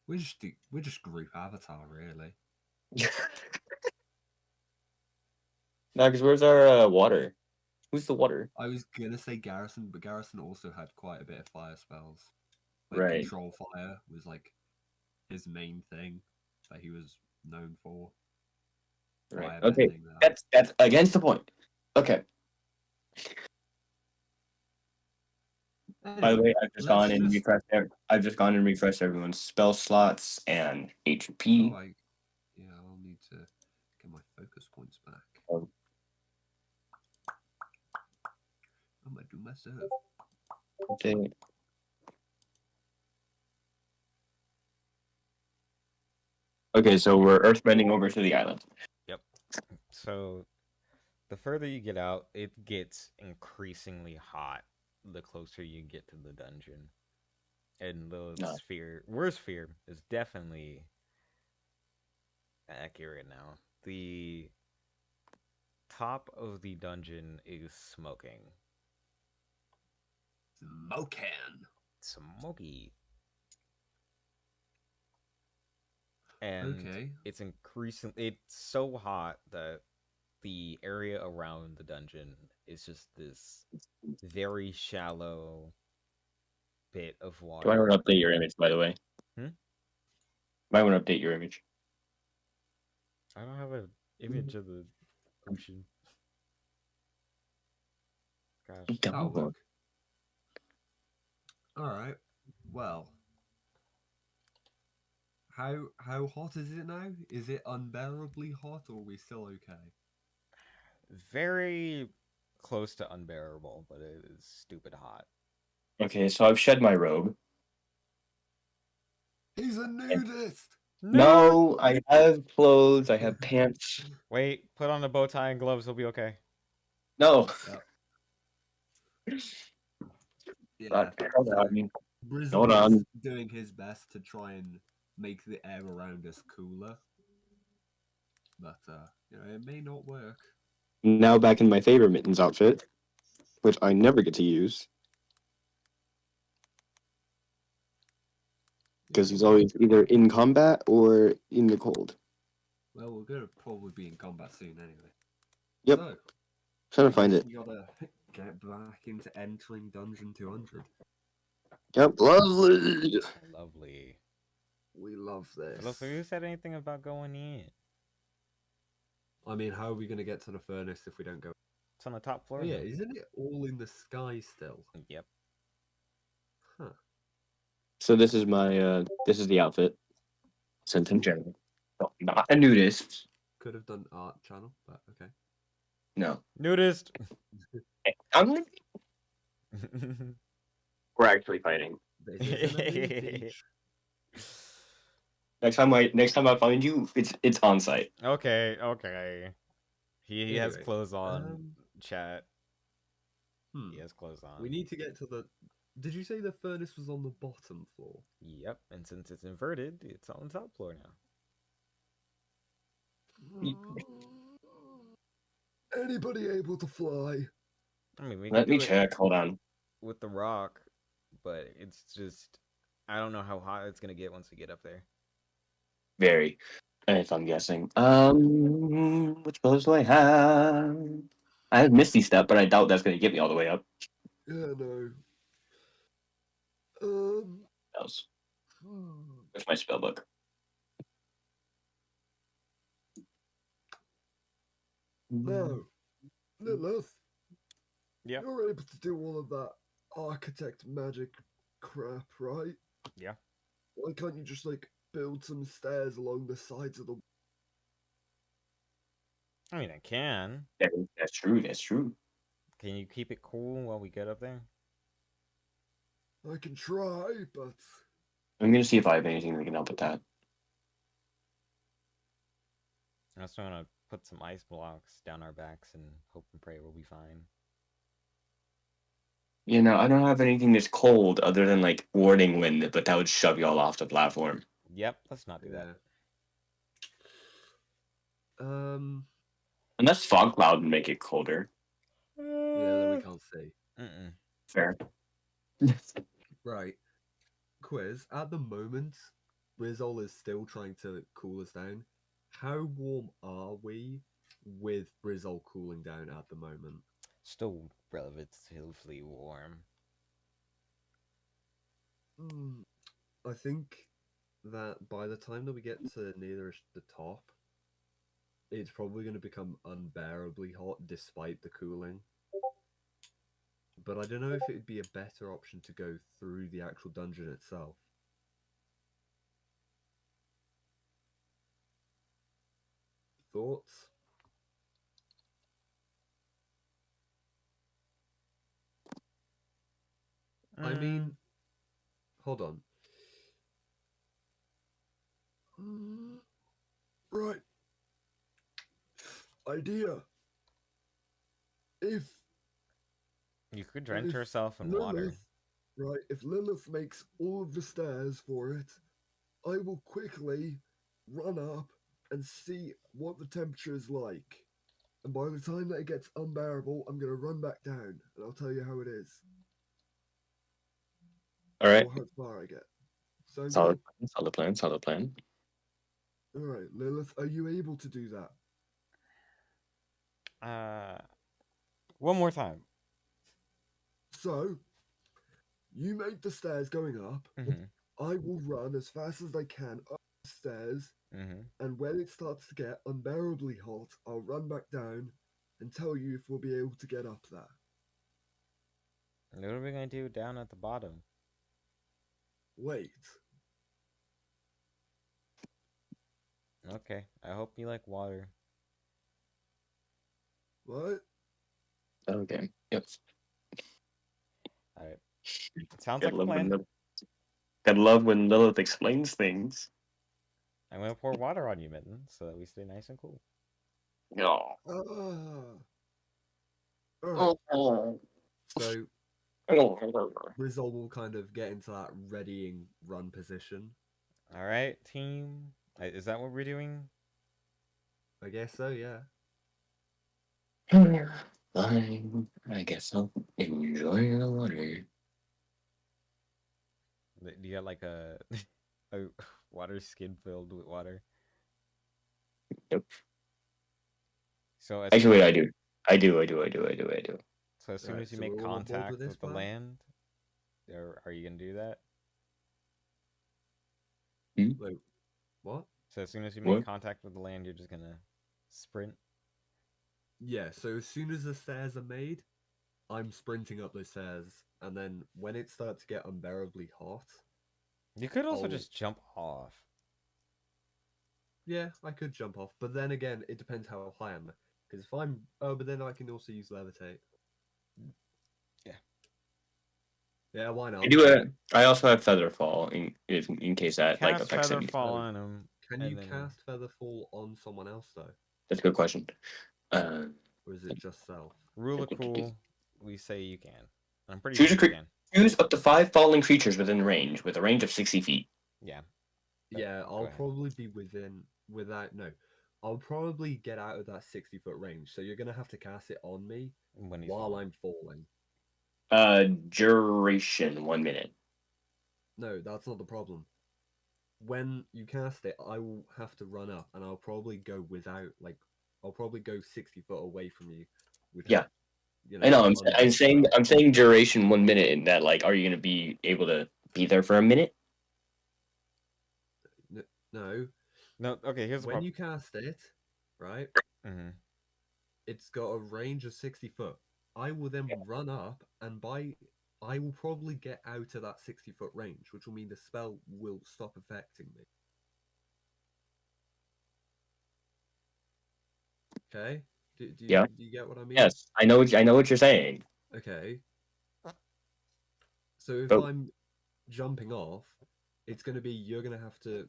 We're just group avatar, really. No, because where's our water? Who's the water? I was gonna say Garrison, but Garrison also had quite a bit of fire spells. Like Right. control fire was like his main thing that he was known for. Right. Fire Okay. bending that. That's against the point. Okay. By the Anyway, way, I've just let's gone and just. refreshed. I've just gone and refreshed everyone's spell slots and Oh, HP. I'll need to get my focus points back. Oh. I might do myself. Okay. Okay, so we're earthbending over to the island. Yep. So the further you get out, it gets increasingly hot the closer you get to the dungeon. And the No. worst sphere is definitely accurate now. The top of the dungeon is smoking. Smoking. Smoky. And Okay. it's so hot that the area around the dungeon is just this very shallow bit of Do I want water. to update your image, by the way? Hmm? Might want to update your image. I don't have an image of the ocean. Gosh. That'll work. Alright. Well. How hot is it now? Is it unbearably hot or are we still okay? Very close to unbearable, but it is stupid hot. Okay, so I've shed my robe. He's a nudist! No, I have clothes. I have pants. Wait, put on a bow tie and gloves, he'll be okay. No. Yep. Yeah. Hold So on. Brizzle Hold is on. doing his best to try and make the air around us cooler. But it may not work. Now back in my favorite Mittens outfit, which I never get to use because he's always either in combat or in the cold. Well, we're gonna probably be in combat soon anyway. Yep. So, Trying I to find guess it. we gotta get back into entering Dungeon 200. Yep, lovely. Lovely. We love But also, this. who said anything about going in? I mean, how are we gonna get to the furnace if we don't go? It's on the top Oh floor yeah, now. isn't it all in the sky still? Yep. Huh. So this is my this is the outfit. Sent in general. No, not a nudist. Could have done art channel, but okay. No. Nudist. I'm, we're actually fighting. This isn't a nude beach. Next time I find you, it's on site. Okay, okay. He has Anyway, clothes on. Chat. He has clothes we on. need to get to the. Did you say the furnace was on the bottom floor? Yep. And since it's inverted, it's on the top floor now. Anybody able to fly? I mean, we can Let me do it check. Hold on. with the rock, but it's just I don't know how hot it's gonna get once we get up there. Very. If I'm guessing. Which colors do I have? I have Misty Step, but I doubt that's gonna get me all the way up. Yeah, no. Else. Where's my spell book? No. Lilith, Yep. you're able to do all of that architect magic crap, right? Yeah. Why can't you just, like, build some stairs along the sides of the. I mean, I can. That's true. That's true. Can you keep it cool while we get up there? I can try, but. I'm gonna see if I have anything that can help with that. I also want to put some ice blocks down our backs and hope and pray we'll be fine. You know, I don't have anything that's cold other than like warning wind, but that would shove y'all off the platform. Yep. Let's not do that. Yeah. Um. Unless fog cloud would make it colder. Yeah, then we can't see. Mm-mm. Fair. Right. Quiz. At the moment, Rizol is still trying to cool us down. How warm are we with Rizol cooling down at the moment? Still relatively warm. I think that by the time that we get to near the top, it's probably going to become unbearably hot despite the cooling. But I don't know if it would be a better option to go through the actual dungeon itself. Thoughts? I mean, hold on. Right. Idea. If You could drench yourself in water. Right, if Lilith makes all of the stairs for it, I will quickly run up and see what the temperature is like. And by the time that it gets unbearable, I'm going to run back down and I'll tell you how it is. All right. Or how far I get. Sound Solid good? plan. Solid plan. Solid plan. All right, Lilith, are you able to do that? One more time. So, you make the stairs going up. Mm-hmm. I will run as fast as I can up the stairs. Mm-hmm. And when it starts to get unbearably hot, I'll run back down and tell you if we'll be able to get up there. What are we gonna do down at the bottom? Wait. Okay. I hope you like water. What? Okay. Yep. All right. Sounds like Gotta a love when plan. gotta love when Lilith explains things. I'm gonna pour water on you, Mitten, so that we stay nice and cool. No. Alright. So, Rizal will kind of get into that readying run position. All right, team. Is that what we're doing? I guess so, yeah. Fine. I guess I'll enjoy the water. Do you got like a a water skin filled with water? Yep. So as soon Actually, as wait, I you do. I do. so as soon Alright, as you so we're make all on board with contact this with the plan? land, are you gonna do that? Hmm? Wait, what? So as soon as you make What? contact with the land, you're just gonna sprint. Yeah, so as soon as the stairs are made, I'm sprinting up those stairs, and then when it starts to get unbearably hot, You could also I'll. just jump off. Yeah, I could jump off, but then again, it depends how high I'm. Because if I'm. Oh, but then I can also use levitate. Yeah. Yeah, why I not? do. I also have feather fall in case that like Cast affects feather anything. fall Oh, on him, can you and then cast Featherfall on someone else, though? That's a good question. Uh, Or is it just self? rule of cool. We say you can. I'm pretty choose sure a you can. choose up to 5 falling creatures within range with a range of 60 feet. Yeah. But Yeah, go I'll ahead. probably be within. Without. No. I'll probably get out of that 60-foot range, so you're going to have to cast it on me When he's while falling. I'm falling. Duration 1 minute. No, that's not the problem. When you cast it, I will have to run up, and I'll probably go without, like, I'll probably go 60 foot away from you Yeah, without, I know. under I'm the saying spell. I'm saying duration 1 minute, and that like, are you gonna be able to be there for a minute? No, No. Okay. Here's the when problem. you cast it, right, Hmm. it's got a range of 60 foot. I will then run up, and I will probably get out of that 60-foot range, which will mean the spell will stop affecting me. Okay? Yeah. Do you get what I mean? Yes, I know what you're saying. Okay. So if But I'm jumping off, it's going to be you're going to have to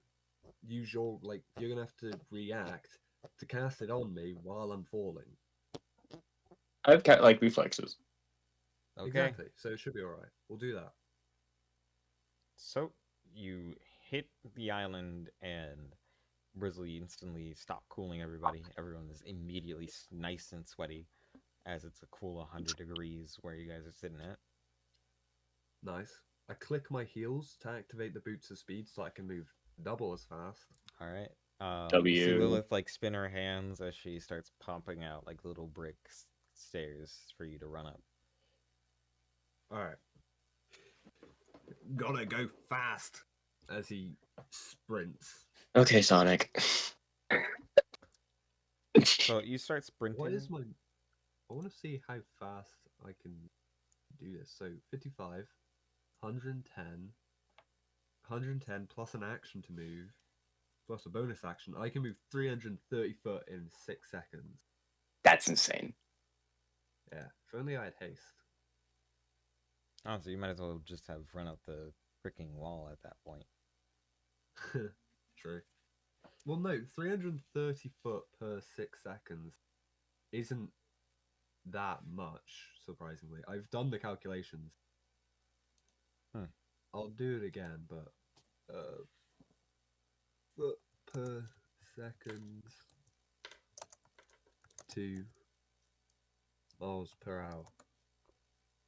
use your you're going to have to react to cast it on me while I'm falling. I've got like reflexes. Okay. Exactly. So it should be all right. We'll do that. So you hit the island, and Grizzly instantly stop cooling everybody. Everyone is immediately nice and sweaty, as it's a cool 100 degrees where you guys are sitting at. Nice. I click my heels to activate the boots of speed so I can move double as fast. All right. You see W. Lilith like spin her hands as she starts pumping out like little brick stairs for you to run up. All right. Gotta go fast as he sprints. Okay, Sonic. So you start What sprinting. is my. I want to see how fast I can do this. So 55, 110, 110 plus an action to move, plus a bonus action. I can move 330 foot in 6 seconds. That's insane. Yeah, if only I had haste. Oh, so you might as well just have run up the freaking wall at that point. True. Well, no, 330 foot per 6 seconds isn't that much, surprisingly. I've done the calculations. Hmm. I'll do it again, but foot per second to miles per hour.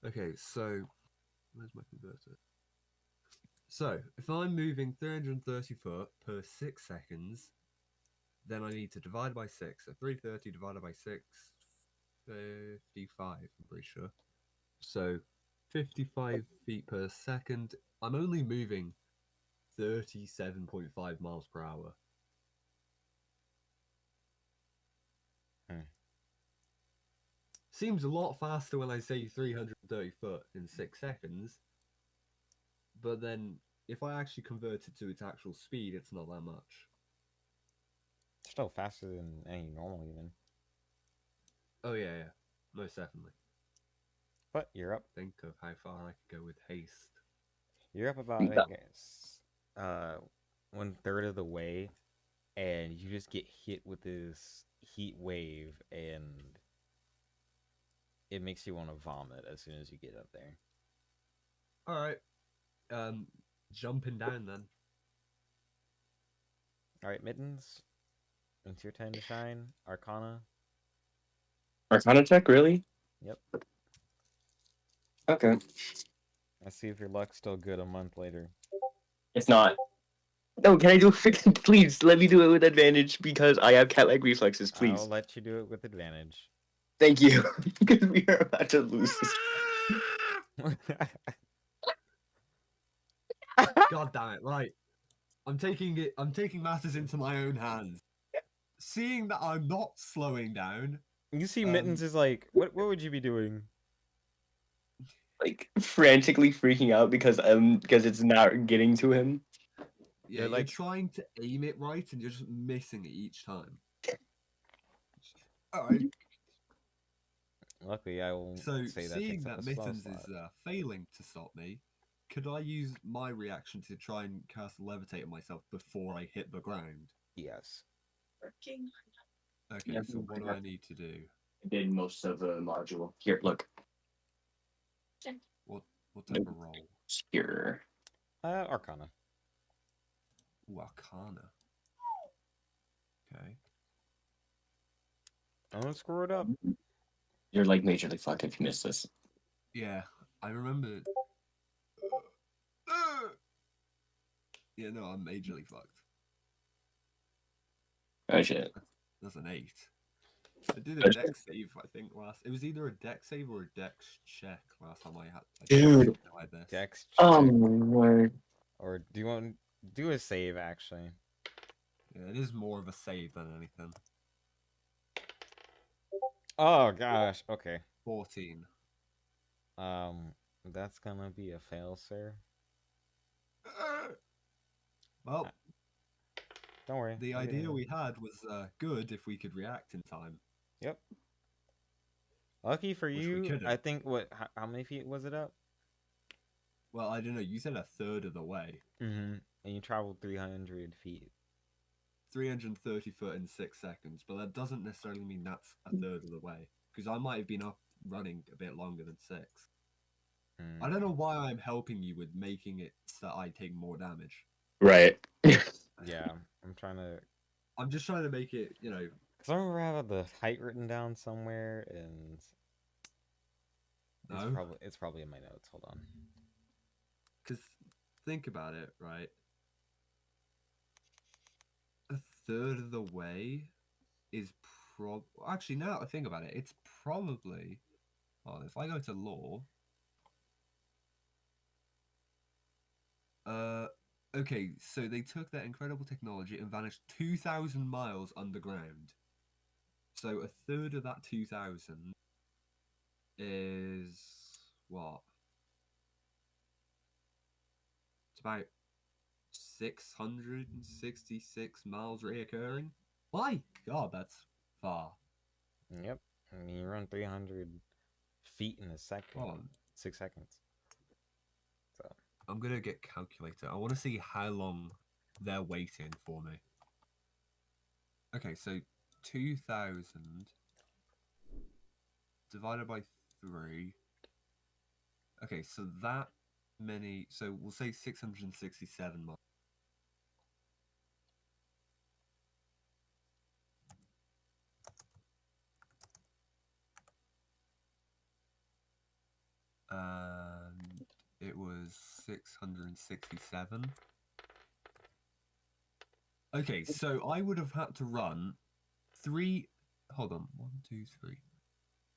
Okay, so where's my converter? So if I'm moving 330 foot per 6 seconds, then I need to divide by 6. So 330 divided by 6, 55, I'm pretty sure. So 55 feet per second. I'm only moving 37.5 miles per hour. Hmm. Seems a lot faster when I say 330 foot in 6 seconds, but then if I actually convert it to its actual speed, it's not that much. Still faster than any normal even. Oh, yeah, yeah, most definitely. But you're up. Think of how far I could go with haste. You're up about I guess 1/3 of the way, and you just get hit with this heat wave, and it makes you want to vomit as soon as you get up there. All right, jumping down then. All right, Mittens, it's your time to shine. Arcana. Arcana check, really? Yep. Okay. Let's see if your luck's still good a month later. It's not. No, can I do it? Please, let me do it with advantage because I have cat-like reflexes, I'll please. let you do it with advantage. Thank you. Because we are about to lose this. God damn it! Right, I'm taking it. I'm taking matters into my own hands. Seeing that I'm not slowing down. You see, Mittens is like, what would you be doing? Like, frantically freaking out because it's not getting to him. Yeah, You're you're like, trying to aim it right and you're just missing it each time. Alright, luckily, I will so say that seeing takes up a that slow Mittens is slot. failing to stop me, could I use my reaction to try and cast Levitate on myself before I hit the ground? Yes. Okay, so what do I need to do? I did most of the module. Here, look. What type of roll? Here. Arcana. Ooh, Arcana. Okay. I'm gonna screw it up. You're like majorly fucked if you miss this. Yeah, I remember. Yeah, no, I'm majorly fucked. Oh shit. That's an 8. I did a dex save, I think, last. It was either a dex save or a dex check last time I Dude. tried this. Dex Oh check. my word. Or do you want do a save actually? Yeah, it is more of a save than anything. Oh gosh. Okay. 14. That's gonna be a fail, sir. Well, Don't worry. the I'll get idea in. we had was good if we could react in time, Yep. Lucky for which we you, I couldn't. think how many feet was it up? Well, I don't know. You said a third of the way. Mm-hmm. And you traveled 300 feet. 330 foot in 6 seconds, but that doesn't necessarily mean that's a third of the way. Because I might have been up running a bit longer than 6. I don't know why I'm helping you with making it so that I take more damage. Right. Yeah, I'm trying to. I'm just trying to make it, Cause I remember having the height written down somewhere, and no. it's probably in my notes. Hold on. Because think about it, right? A third of the way is actually, now that I think about it, it's probably. Well, if I go to law. Okay, so they took that incredible technology and vanished 2,000 miles underground. So a third of that 2,000 is what? It's about 666 miles reoccurring. My God, that's far. Yep. I mean, you run 300 feet in a second, Oh, 6 seconds. So I'm gonna get calculator. I want to see how long they're waiting for me. Okay, so 2,000 divided by 3. Okay, so that many. So we'll say 667 miles. And it was 667. Okay, so I would have had to run 3. Hold on. 1, 2, 3,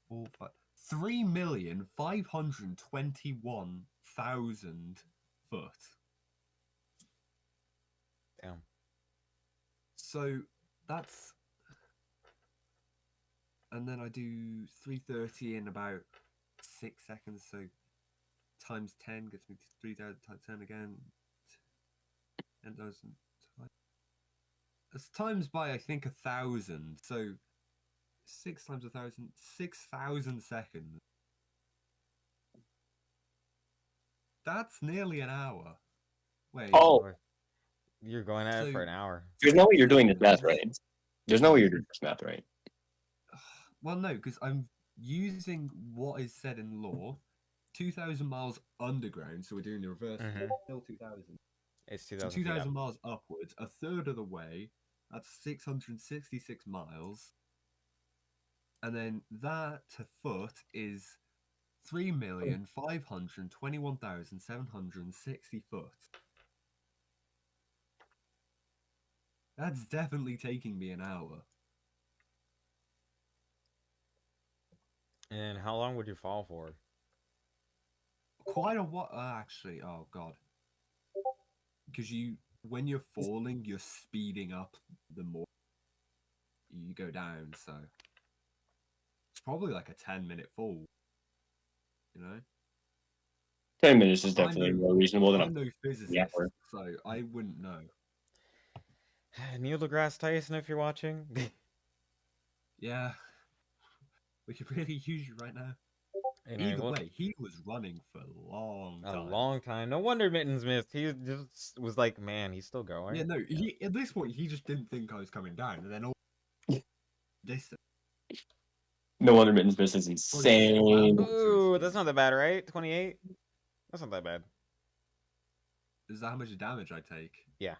4, 5. 3,521,000 foot. damn. So that's. And then I do 330 in about 6 seconds. So times 10 gets me to 3,000 times 10 again. 10,000. It's times by, I think, 1,000. So 6 times 1,000, 6,000 seconds. That's nearly an hour. Wait. Oh, You're going at it So for an hour. there's no way you're doing this 6 math seconds. right. There's no way you're doing this math right. Well, no, because I'm using what is said in law. 2,000 miles underground, so we're doing the reverse. Still 2,000. It's So 2,000 feet up. 2,000 miles upwards, a third of the way. That's 666 miles. And then that to foot is 3,521,760 foot. That's definitely taking me an hour. And how long would you fall for? Quite a what? Actually, oh god, because when you're falling, you're speeding up the more you go down. So it's probably like a 10-minute fall. You know, 10 minutes is I'm definitely no more reasonable than I'm no an physicist, hour. so I wouldn't know. Neil deGrasse Tyson, if you're watching. Yeah, we could really use you right now. Anyway, Either well, way, he was running for a long a time. long time. No wonder Mittens missed. He just was like, man, he's still Yeah, going. no, he at this point he just didn't think I was coming down, and then all this No wonder Mittens Miss is probably insane. scrambled to his Ooh, that's feet. not that bad, right? 28? That's not that bad. Is that how much damage I take? Yeah.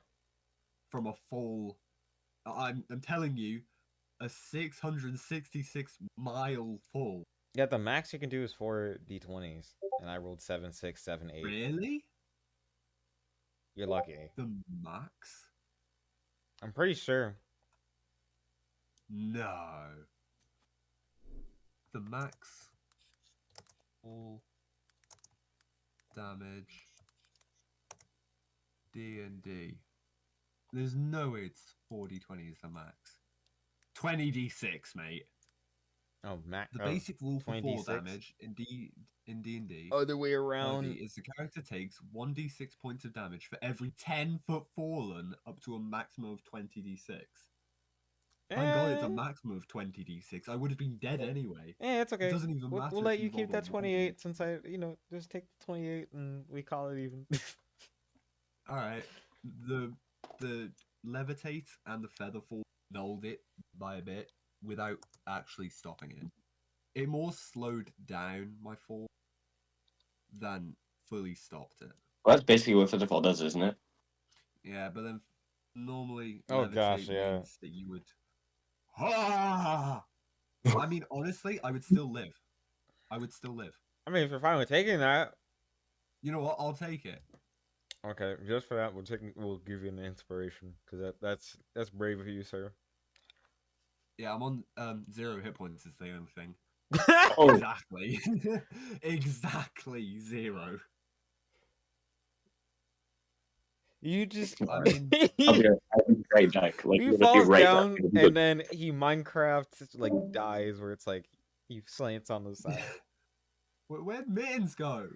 From a fall. I'm telling you, a 666-mile fall. Yeah, the max you can do is 4 d20s. And I rolled 7, 6, 7, 8. Really? You're lucky. The max? I'm pretty sure. No. The max fall damage D&D. There's no way it's 4d20 is the max. 20d6, mate. Oh, max. The Oh, basic rule for 20d6? fall damage in D&D Other way 5e around. is the character takes 1d6 points of damage for every 10 foot fallen up to a maximum of 20d6. Thank God it's a maximum of 20d6. I would have been dead anyway. It's It okay. doesn't even matter We'll if let you you keep rolled a that 1. 28 since just take the 28 and we call it even. Alright. The levitate and the feather fall nulled it by a bit without actually stopping it. It more slowed down my fall than fully stopped it. Well, that's basically what Featherfall does, isn't it? Yeah, but then normally Oh gosh, levitate yeah. means that you would. Ah! I mean, honestly, I would still live. I would still live. I mean, if you're fine with taking that, You know what? I'll take it. okay. Just for that, we'll give you an inspiration because that's brave of you, sir. Yeah, I'm on 0 hit points is the only thing. Oh, Exactly. Exactly 0. You just I mean, I'll be right back. Like, he we'll be falls right back. down and then he Minecraft like dies where it's like he slants on the side. where'd Mittens go?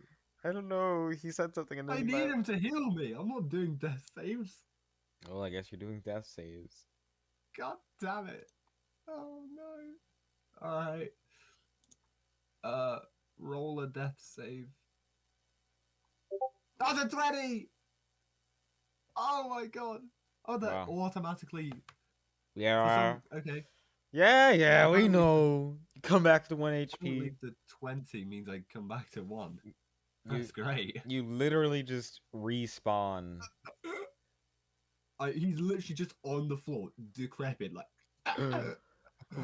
I don't know. He said something and then I he need left. him to heal me. I'm not doing death saves. Well, I guess you're doing death saves. God damn it. Oh no. Alright. Roll a death save. That's a 20! Oh my god. Oh, that Wow. automatically. Yeah. Okay. Yeah, we Apparently- know. Come back to 1 Apparently HP. the 20 means I come back to 1. You That's great. you literally just respawn. He's literally just on the floor, decrepit, like.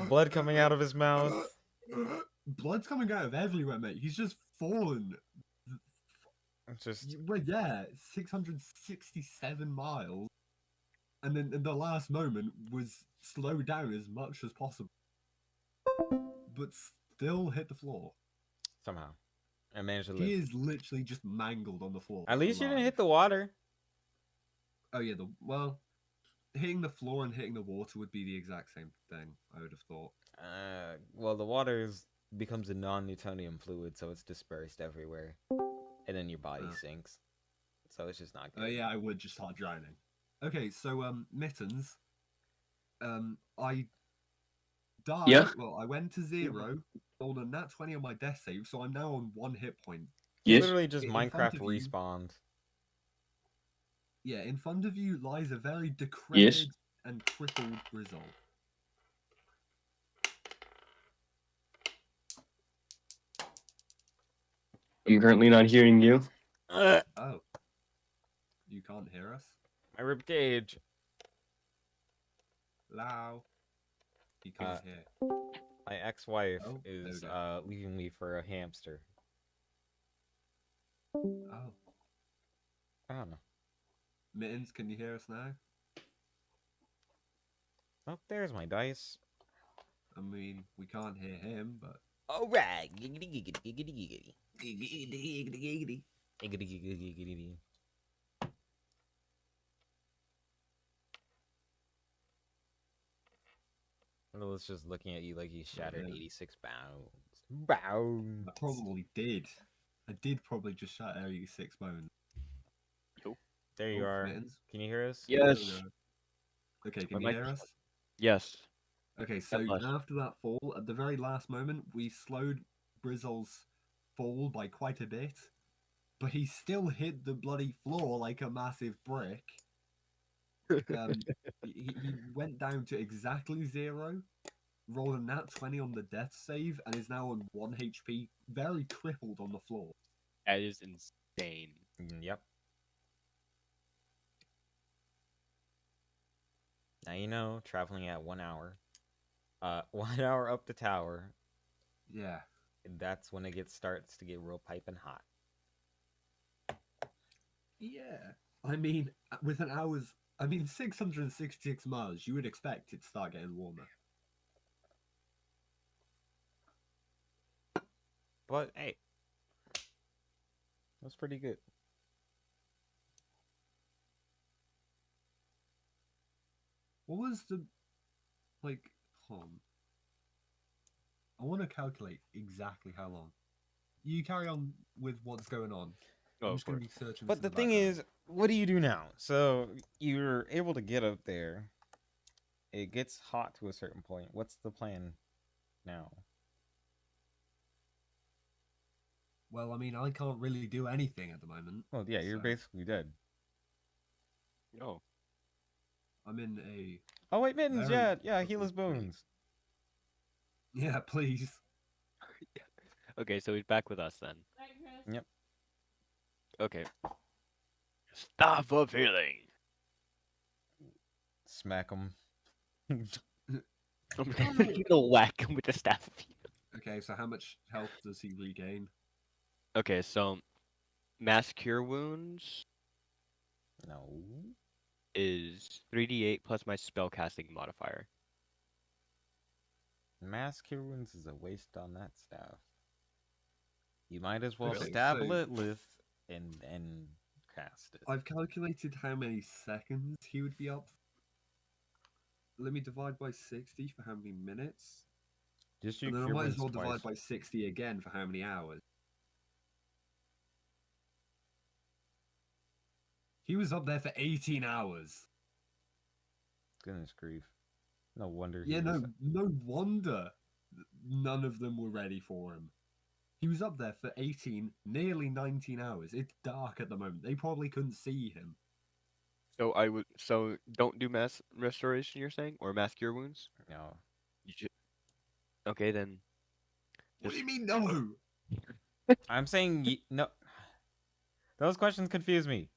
Blood coming out of his mouth. Blood's coming out of everywhere, mate. He's just fallen. It's just Well, yeah, 667 miles. And then in the last moment was slowed down as much as possible. But still hit the floor. somehow. I managed to He live. is literally just mangled on the floor. At least you didn't alive. hit the water. Oh yeah, well, hitting the floor and hitting the water would be the exact same thing. I would have thought. Well, the water becomes a non-Newtonian fluid, so it's dispersed everywhere, and then your body sinks. So it's just not good. Oh yeah, I would just start drowning. Okay, so Mittens, I died. Yeah. Well, I went to 0, rolled a nat 20 on my death save, so I'm now on 1 hit point. Yes. Literally just In front Minecraft of you. respawned. Yeah, in front of you lies a very decrepit Yes. and crippled Grizzle. I'm currently not hearing you. My Oh, you can't hear us? ribcage. Loud. He can't hear. My ex-wife Oh, there we is go. leaving me for a hamster. Oh, I don't know. Mittens, can you hear us now? Oh, there's my dice. I mean, we can't hear him, but. All right. Giggity giggity giggity giggity. Giggity. Giggity giggity giggity. Little's just looking at you like you shattered Yeah, 86 pounds. Bounds. I probably did. I did probably just shatter 86 bones. There you Oh, are. Mittens. Can you hear us? There we Yes. go. Okay, My can you mic hear is us? yes. Okay, Yep, so us. after that fall, at the very last moment, we slowed Brizzle's fall by quite a bit, but he still hit the bloody floor like a massive brick. Um, he went down to exactly 0, rolled a nat 20 on the death save, and is now on 1 HP, very crippled on the floor. That is insane. Yep. Now you know, traveling at 1 hour. 1 hour up the tower. Yeah. That's when it starts to get real piping hot. Yeah. I mean, with an hour's. 666 miles, you would expect it to start getting warmer. But hey, that's pretty good. What was the. Like, hold on. I want to calculate exactly how long. You carry on with what's going on. Oh, I'm of just going course. to be searching But this the in the thing background. is, what do you do now? So you're able to get up there. It gets hot to a certain point. What's the plan now? Well, I mean, I can't really do anything at the moment. Well, yeah, you're So basically dead. Oh. I'm in a Oh wait, Mittens, very yeah, heal difficult his bones. Yeah, please. Okay, so he's back with us then. Yep. Okay. Stop of healing. Smack him. I'm gonna whack him with the staff. Okay, so how much health does he regain? Okay, so mass cure wounds No. is 3d8 plus my spellcasting modifier. Mass cure wounds is a waste on that staff. You might as well Okay, stab so Lilith and cast it. I've calculated how many seconds he would be up. Let me divide by 60 for how many minutes. Just do And then I cure might as wounds well twice. divide by 60 again for how many hours. He was up there for 18 hours. Goodness grief. No wonder he Yeah, was. no wonder none of them were ready for him. He was up there for 18, nearly 19 hours. It's dark at the moment. They probably couldn't see him. So don't do mass restoration, you're saying? Or mass cure wounds? No. You should... Okay, then What do just you mean, no? I'm saying no. Those questions confuse me.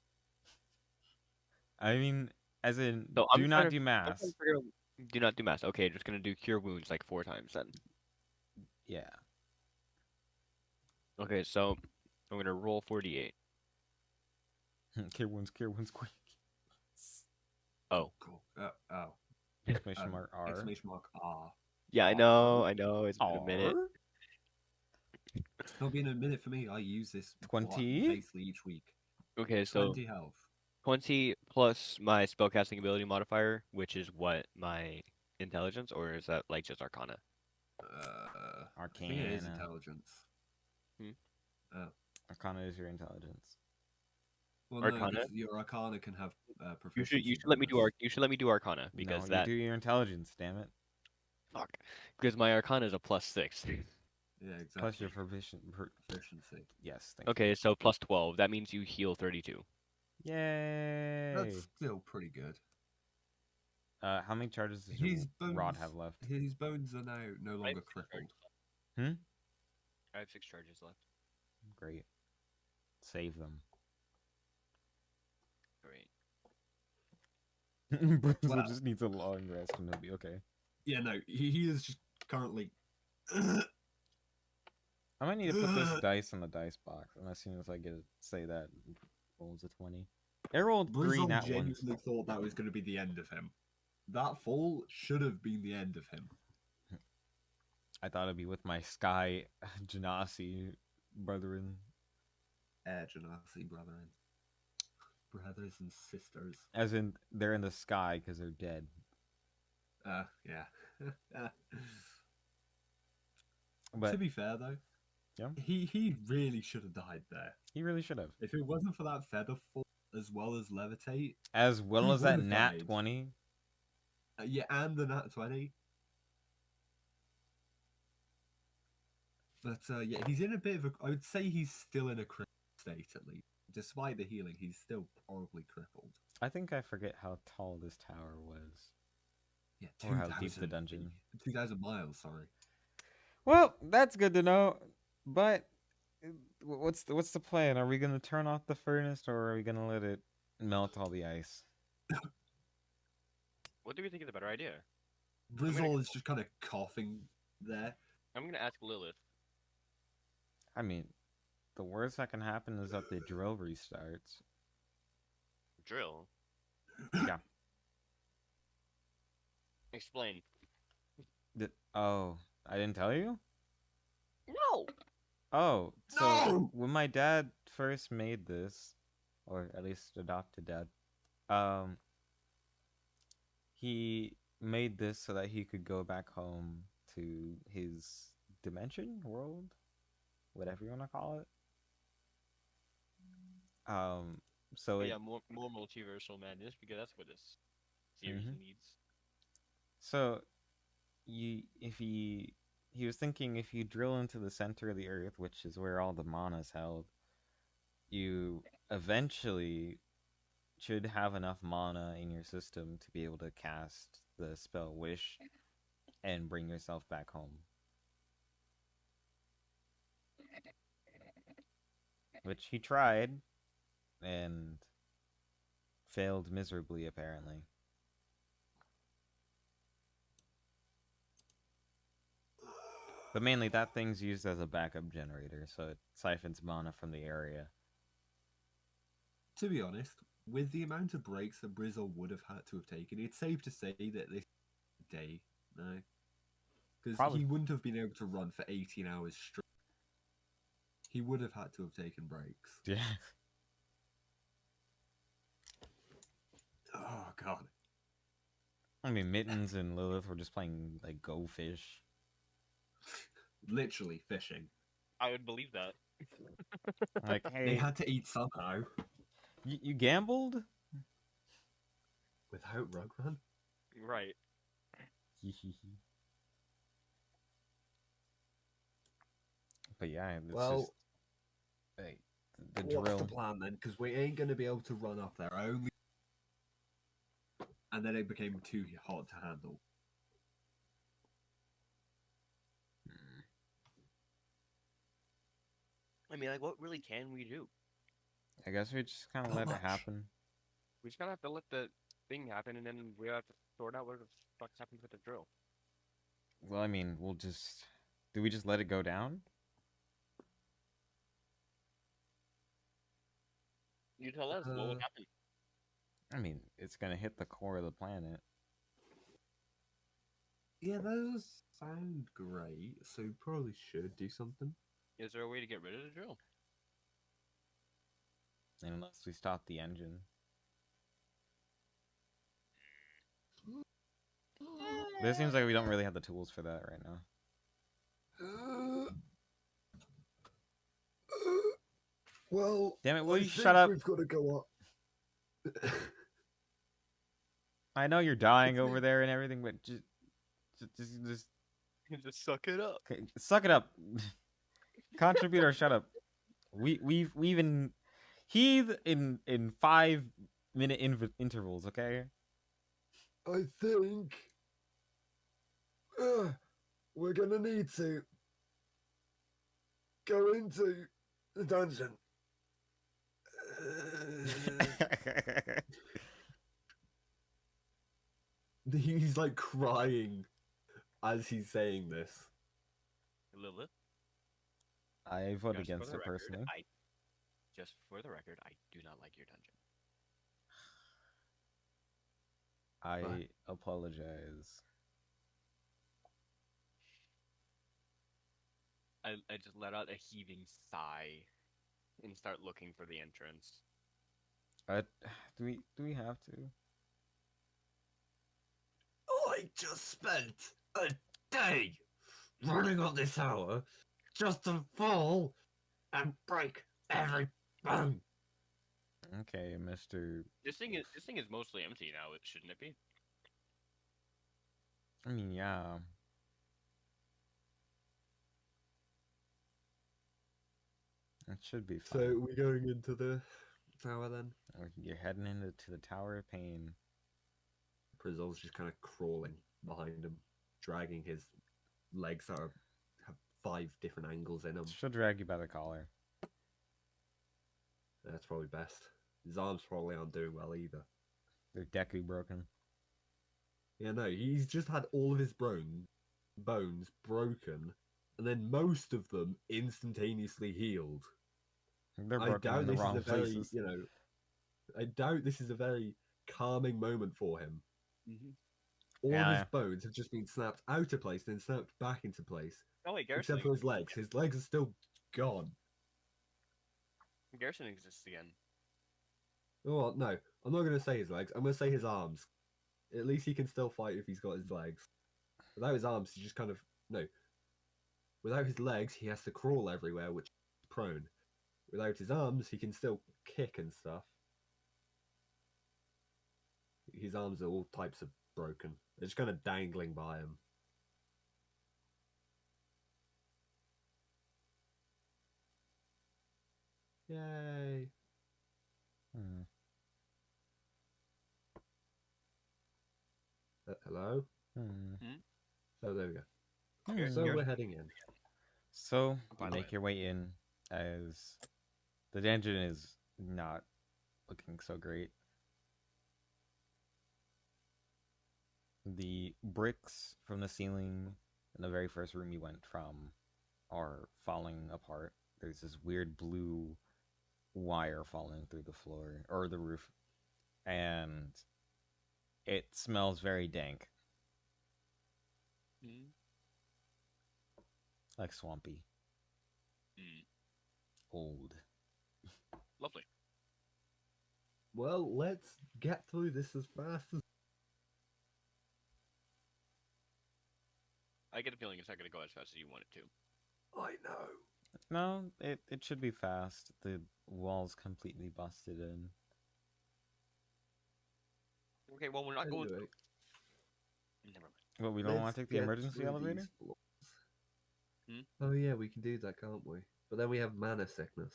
I mean, as in, so do not do I'm trying mass. to figure out do not do mass. Okay, just gonna do cure wounds like 4 times then. Yeah. Okay, so I'm gonna roll 48. Cure wounds, quick. Oh. Cool. Oh. Exclamation mark R. Exclamation mark R. Yeah, I know, it's been a minute. R. It's not been a minute for me. I use this 20? basically each week. Okay, so 20 health. 20 plus my spellcasting ability modifier, which is what, my intelligence, or is that like just arcana? I think it is Arcana. intelligence. Hmm? Oh. Arcana is your intelligence. Well, no, Arcana? because your arcana can have You proficiency should let me do bonus. you should let me do arcana because No, you do your intelligence, damn it. fuck, because my arcana is a +6. Yeah, exactly. Plus your proficiency. Yes, thank Okay, so +12. That means you heal 32. you. Yay! That's still pretty good. How many charges does His your bones, rod have left? His bones are now no longer crippled. Hmm? I have 6 charges left. Great. Save them. Great. Bristle Well- just needs a long rest and he'll be okay. Yeah, no, he is just currently I might need to put this dice in the dice box, and as soon as I get it, say that it rolls a 20. It rolled 3 Brizzle nat ones. genuinely thought that was going to be the end of him. That fall should have been the end of him. I thought it'd be with my Sky Genasi brethren. Genasi, brethren. Brothers and sisters. As in, they're in the sky because they're dead. Yeah. But to be fair, though, yeah, he really should have died there. he really should have. If it wasn't for that feather fall as well as levitate, As well he as that would have nat died. 20. Yeah, and the nat 20. But yeah, he's in a bit of a. I would say he's still in a crippled state at least. Despite the healing, he's still horribly crippled. I think I forget how tall this tower was. Yeah, Or how deep the dungeon. 2,000 miles, sorry. Well, that's good to know. But what's the plan? Are we gonna turn off the furnace, or are we gonna let it melt all the ice? What do we think is a better idea? Brizzle is just kind of coughing there. I'm gonna ask Lilith. I mean, the worst that can happen is that the drill restarts. Drill. Yeah. Explain. Oh, I didn't tell you? No. Oh, so No! when my dad first made this, or at least adopted dad, he made this so that he could go back home to his dimension, world, whatever you want to call it. So Oh, it, yeah, more multiversal madness because that's what this series Mhm. needs. so he was thinking if you drill into the center of the earth, which is where all the mana is held, you eventually should have enough mana in your system to be able to cast the spell Wish and bring yourself back home. Which he tried and failed miserably, apparently. But mainly that thing's used as a backup generator, so it siphons mana from the area. To be honest, with the amount of breaks that Brizzle would have had to have taken, it's safe to say that this day, no. Because Probably. he wouldn't have been able to run for 18 hours straight. He would have had to have taken breaks. Yeah. Oh, God. I mean, Mittens and Lilith were just playing, like, Go Fish. Literally fishing. I would believe that. Like, They hey, had to eat somehow. you gambled? Without Rugman? Right. But yeah, it's Well, just like the what's drill. the plan then? Because we ain't going to be able to run up there. Only, and then it became too hard to handle. I mean, like, what really can we do? I guess we just kind of Not let much. it happen. We just gotta have to let the thing happen, and then we have to sort out what the fuck's happened with the drill. Well, I mean, we'll just. Do we just let it go down? You tell us what will happen. I mean, it's gonna hit the core of the planet. Yeah, those sound great, so we probably should do something. Is there a way to get rid of the drill? Unless we stop the engine. But it seems like we don't really have the tools for that right now. Well, Damn it, will I you think shut up? We've got to go up. I know you're dying over there and everything, but just Just suck it up. okay, suck it up. Contribute or shut up. We've even heave in 5-minute intervals, okay? I think we're gonna need to go into the dungeon. He's like crying as he's saying this. Lilith, I vote just for against the it record, personally. I do not like your dungeon. I apologize. I just let out a heaving sigh and start looking for the entrance. Uh, do we have to? I just spent a day running on this hour just to fall and break every bone. Okay, Mister. This thing is mostly empty now, shouldn't it be? I mean, yeah. It should be So fine. we're going into the tower then? You're heading into the Tower of Pain. Prizzle's just kind of crawling behind him, dragging his legs that have 5 different angles in them. She'll drag you by the collar. That's probably best. His arms probably aren't doing well either. They're deckly broken. Yeah, no, he's just had all of his bones broken, and then most of them instantaneously healed. They're I broken doubt in the this is wrong a very, places. I doubt this is a very calming moment for him. Mm-hmm. All of Yeah. his bones have just been snapped out of place, then snapped back into place. Oh wait, Garrison. Except for his legs. His legs are still gone. Garrison exists again. Oh, no. I'm not going to say his legs. I'm going to say his arms. At least he can still fight if he's got his legs. Without his arms, he just kind of... No. Without his legs, he has to crawl everywhere, which is prone. Without his arms, he can still kick and stuff. His arms are all types of broken. They're just kind of dangling by him. Yay. Hmm. Hello? Hmm. Oh, there we go. Hmm. So we're heading in. So you make your way in, as the dungeon is not looking so great. The bricks from the ceiling in the very first room you went from are falling apart. There's this weird blue wire falling through the floor or the roof, and it smells very dank, like swampy, old. Lovely. Well, let's get through this as fast as... I get a feeling it's not going to go as fast as you want it to. I know. No, it should be fast. The wall's completely busted in. Okay, well, we're not going Anyway, through. Never mind. Well, we don't want let's to take the get emergency through elevator? these floors. Hmm? Oh yeah, we can do that, can't we? But then we have mana sickness.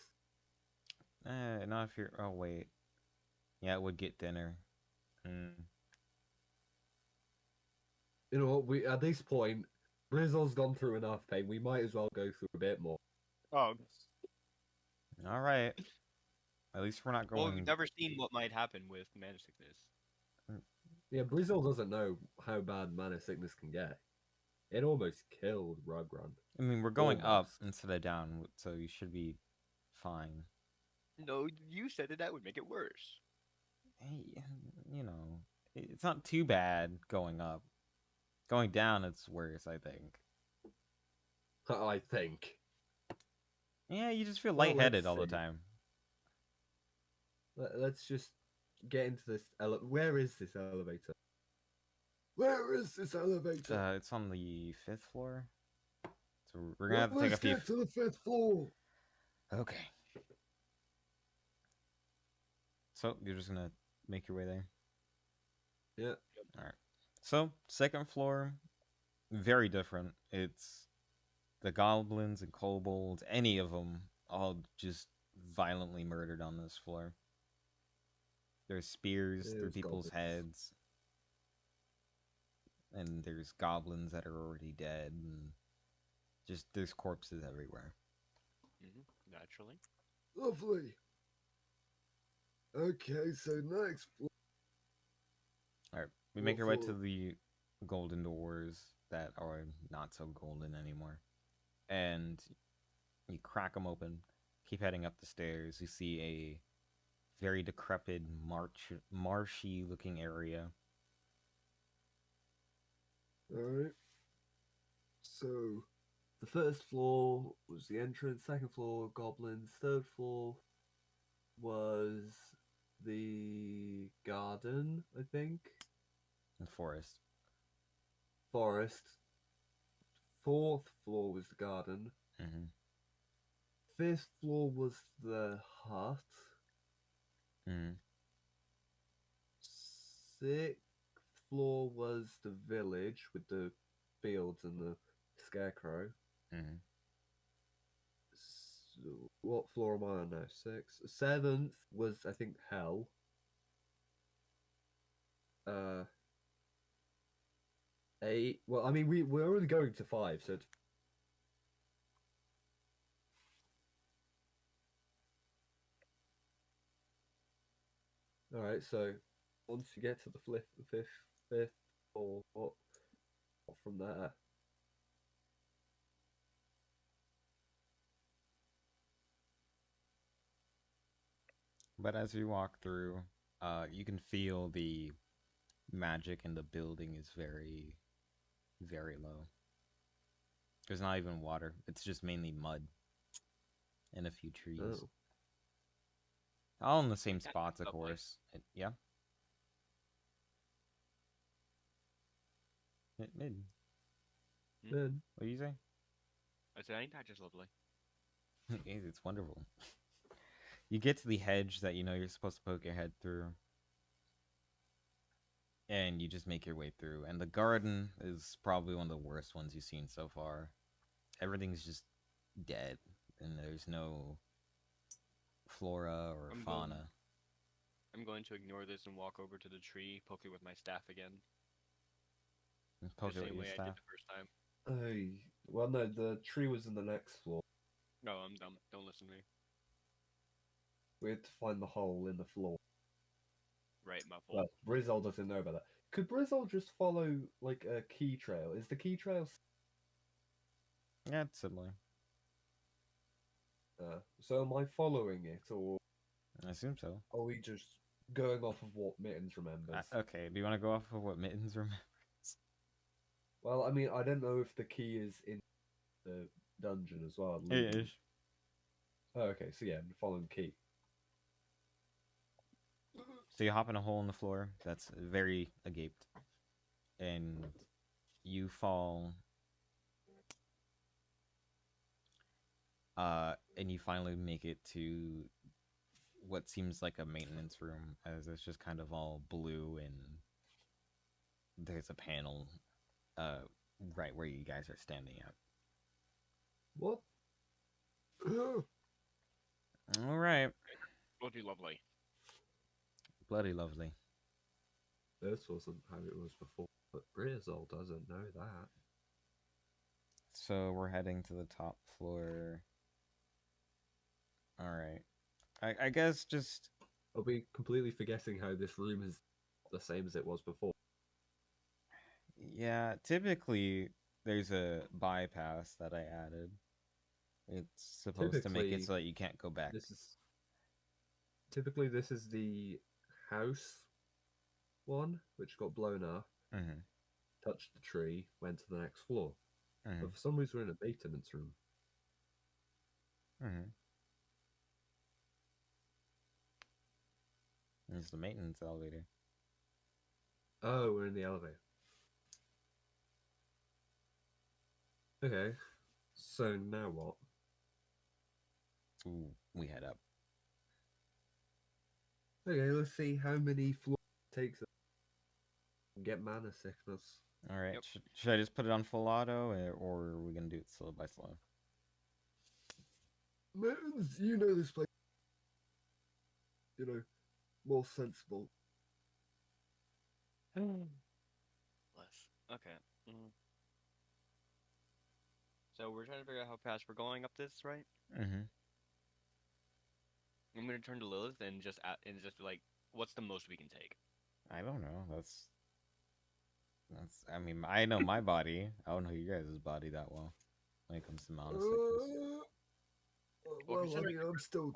Not if you're... Oh, wait. Yeah, it would get thinner. You know what? We at this point, Brizzle's gone through enough pain. We might as well go through a bit more. Oh. All right. At least we're not Well, going... we've never seen what might happen with mana sickness. Yeah, Brizzle doesn't know how bad mana sickness can get. It almost killed Rugrun. I mean, we're going up Almost. instead of down, so you should be fine. No, you said that would make it worse. Hey, you know, it's not too bad going up. Going down, it's worse, I think. I think. Yeah, you just feel Well, lightheaded let's all the see. time. Let's just get into this Where is this elevator? Where is this elevator? It's on the 5th floor. So we're gonna have to take a Let's few... get to the 5th floor. Okay. So, you're just gonna make your way there? Yeah. Alright. So, 2nd floor, very different. It's the goblins and kobolds, any of them, all just violently murdered on this floor. There's spears through There's people's goblins. heads. And there's goblins that are already dead. And just, there's corpses everywhere. Naturally. Lovely. Okay, so next floor. Alright, we make our way to floor? the golden doors that are not so golden anymore. and you crack them open. Keep heading up the stairs. You see a very decrepit, marshy-looking area. Alright. So, the first floor was the entrance, second floor, goblins, third floor was the garden, I think. And forest. Forest. Fourth floor was the garden. Mm-hmm. Fifth floor was the hut. Mm-hmm. Sixth floor was the village with the fields and the scarecrow. Mm-hmm. So, what floor am I on now? Six. Seventh was, I think, hell. Uh, eight. Well, I mean, we're already going to five, so it's all right. So once you get to the fifth floor, what from there? But as you walk through, you can feel the magic in the building is very, very low. There's not even water. It's just mainly mud and a few trees. Oh, All in the same Yeah, spots, of lovely. course. Yeah? Mid. then What do you say? I said, ain't that just lovely? It's wonderful. You get to the hedge that you know you're supposed to poke your head through. And you just make your way through. And the garden is probably one of the worst ones you've seen so far. Everything's just dead. And there's no flora or I'm going. fauna. I'm going to ignore this and walk over to the tree, poke it with my staff again, Poke the it with same your way I did staff. the first time. well, no, the tree was in the next floor. No, I'm dumb. Don't listen to me. We had to find the hole in the floor. Right, my fault. Well, Brizzle doesn't know about that. Could Brizzle just follow like a key trail? Is the key trail? Yeah, it's similar. So am I following it, or I assume so. are we just going off of what Mittens remembers? Okay, do you want to go off of what Mittens remembers? Well, I mean, I don't know if the key is in the dungeon as well. It is. Oh, okay, so yeah, I'm following the key. So you hop in a hole in the floor that's very agaped. And you fall. And you finally make it to what seems like a maintenance room, as it's just kind of all blue and there's a panel uh, right where you guys are standing at. What? All right. Bloody lovely. Bloody lovely. This wasn't how it was before, but Brizzle doesn't know that. So we're heading to the top floor. All right. I guess just I'll be completely forgetting how this room is the same as it was before. yeah. Typically, there's a bypass that I added. It's supposed to make it Typically, so that you can't go back. This is the house one, which got blown up, Mm-hmm. touched the tree, went to the next floor. Mm-hmm. But for some reason, we're in a maintenance room. Mm-hmm. There's the maintenance elevator. Oh, we're in the elevator. Okay, so now what? Ooh, we head up. Okay, let's see how many floors it takes us to get mana sickness. All right. Yep. Should I just put it on full auto, or are we gonna do it slow by slow? Mittens, you know this place. You know, more sensible. Less. Okay. Mm. So we're trying to figure out how fast we're going up this, right? Mm-hmm. I'm gonna turn to Lilith and just be like, what's the most we can take? I don't know. That's. I mean, I know my body. I don't know you guys' body that well. when it comes to mana sickness. Well, I considering mean, I'm still.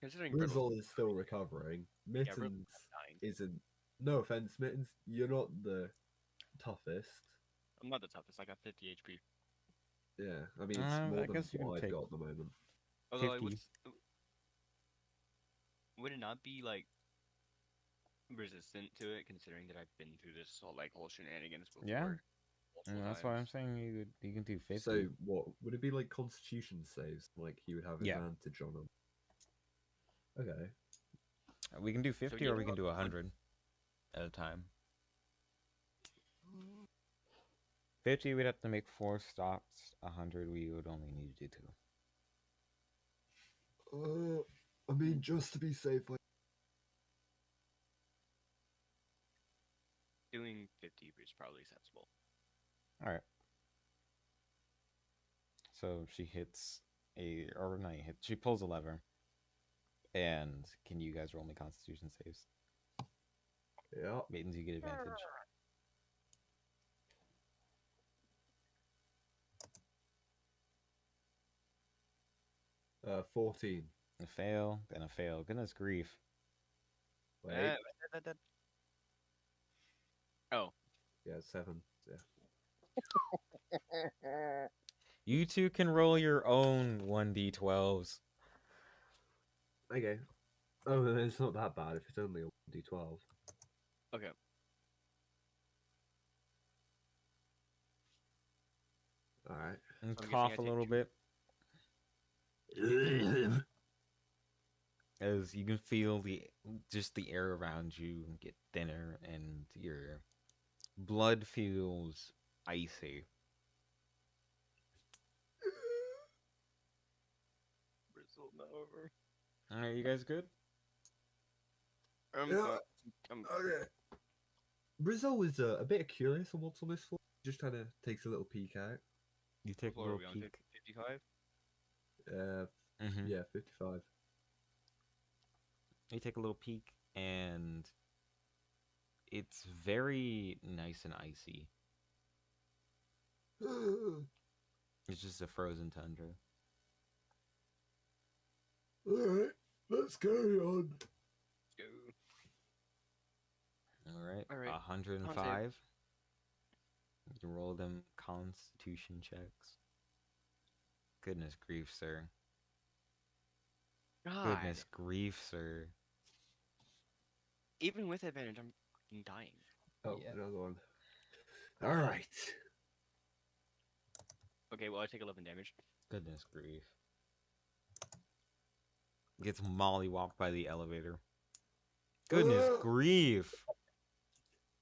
considering Brizzle is still recovering. yeah, Riddle's Mittens dying. isn't. No offense, Mittens. You're not the toughest. I'm not the toughest. I got 50 HP. Yeah, I mean it's I more than guess you can what I've take got at the moment. Although 50. would it not be like resistant to it, considering that I've been through this whole shenanigans Yeah, before multiple that's why I'm times? saying you can do 50. So what would it be like? Constitution saves, like he would have Yeah. advantage on them. Okay. We can do 50 yeah, or we can do 100 at a time. 50 we'd have to make 4 stops. 100 we would only need to do 2. I mean, just to be safe, like. doing 50 is probably sensible. All right. So she hits or not hit. She pulls a lever. And can you guys roll me Constitution saves? Yeah. Maidens, you get advantage. 14. A fail, then a fail. Goodness grief. Wait. Oh, Yeah, 7. Yeah. You two can roll your own 1d12s. Okay. Oh, it's not that bad if it's only a d12. okay. All right. And So I'm guessing cough I a take little 2. bit. As you can feel the air around you get thinner and your blood feels icy. Brazil not over. Are you guys good? Yeah. Okay. Brazil is a bit curious on what's on this floor. Just kind of takes a little peek out. You take a What are little we on? peek. 55? Yeah, 55. You take a little peek, and it's very nice and icy. It's just a frozen tundra. Alright, let's carry on. Go. Alright, All right. 105. You can roll them Constitution checks. Goodness grief, sir. God. Goodness grief, sir. Even with advantage, I'm fucking dying. Oh, Yeah. another one. Alright. Okay, well I take 11 damage. Goodness grief. Gets mollywopped by the elevator. Goodness grief.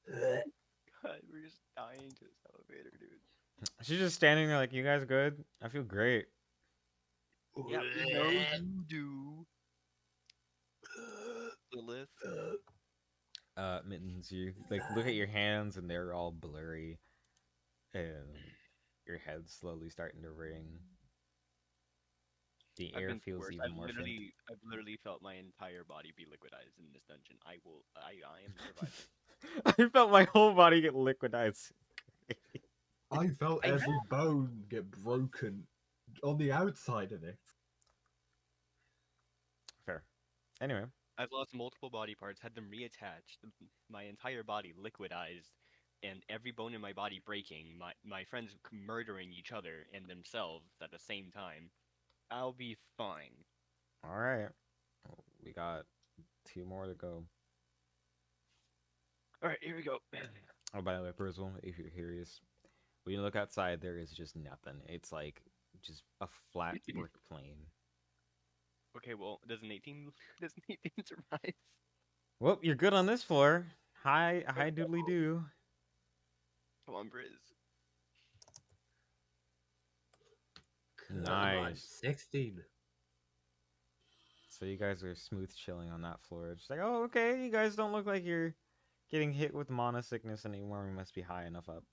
God, we're just dying to this elevator, dude. She's just standing there like, you guys good? I feel great. Yeah, we know you do. Lilith. Mittens, you like look at your hands and they're all blurry, and your head's slowly starting to ring. The I've air been feels worse. even more faint. I've literally felt my entire body be liquidized in this dungeon. I am surviving. I felt my whole body get liquidized. I felt every bone get broken on the outside of it. Fair. Anyway, I've lost multiple body parts, had them reattached, my entire body liquidized, and every bone in my body breaking, my friends murdering each other and themselves at the same time. I'll be fine. all right. We got 2 more to go. All right, here we go. Oh, by the way, Brizzle, if you're curious, when you look outside, there is just nothing. It's like just a flat brick plain. Okay, well, does an 18 survive? Well, you're good on this floor. Hi doodly doo. Come on, Briz. Nice. 16. So you guys are smooth chilling on that floor. Just like, oh, okay, you guys don't look like you're getting hit with mana sickness anymore. We must be high enough up.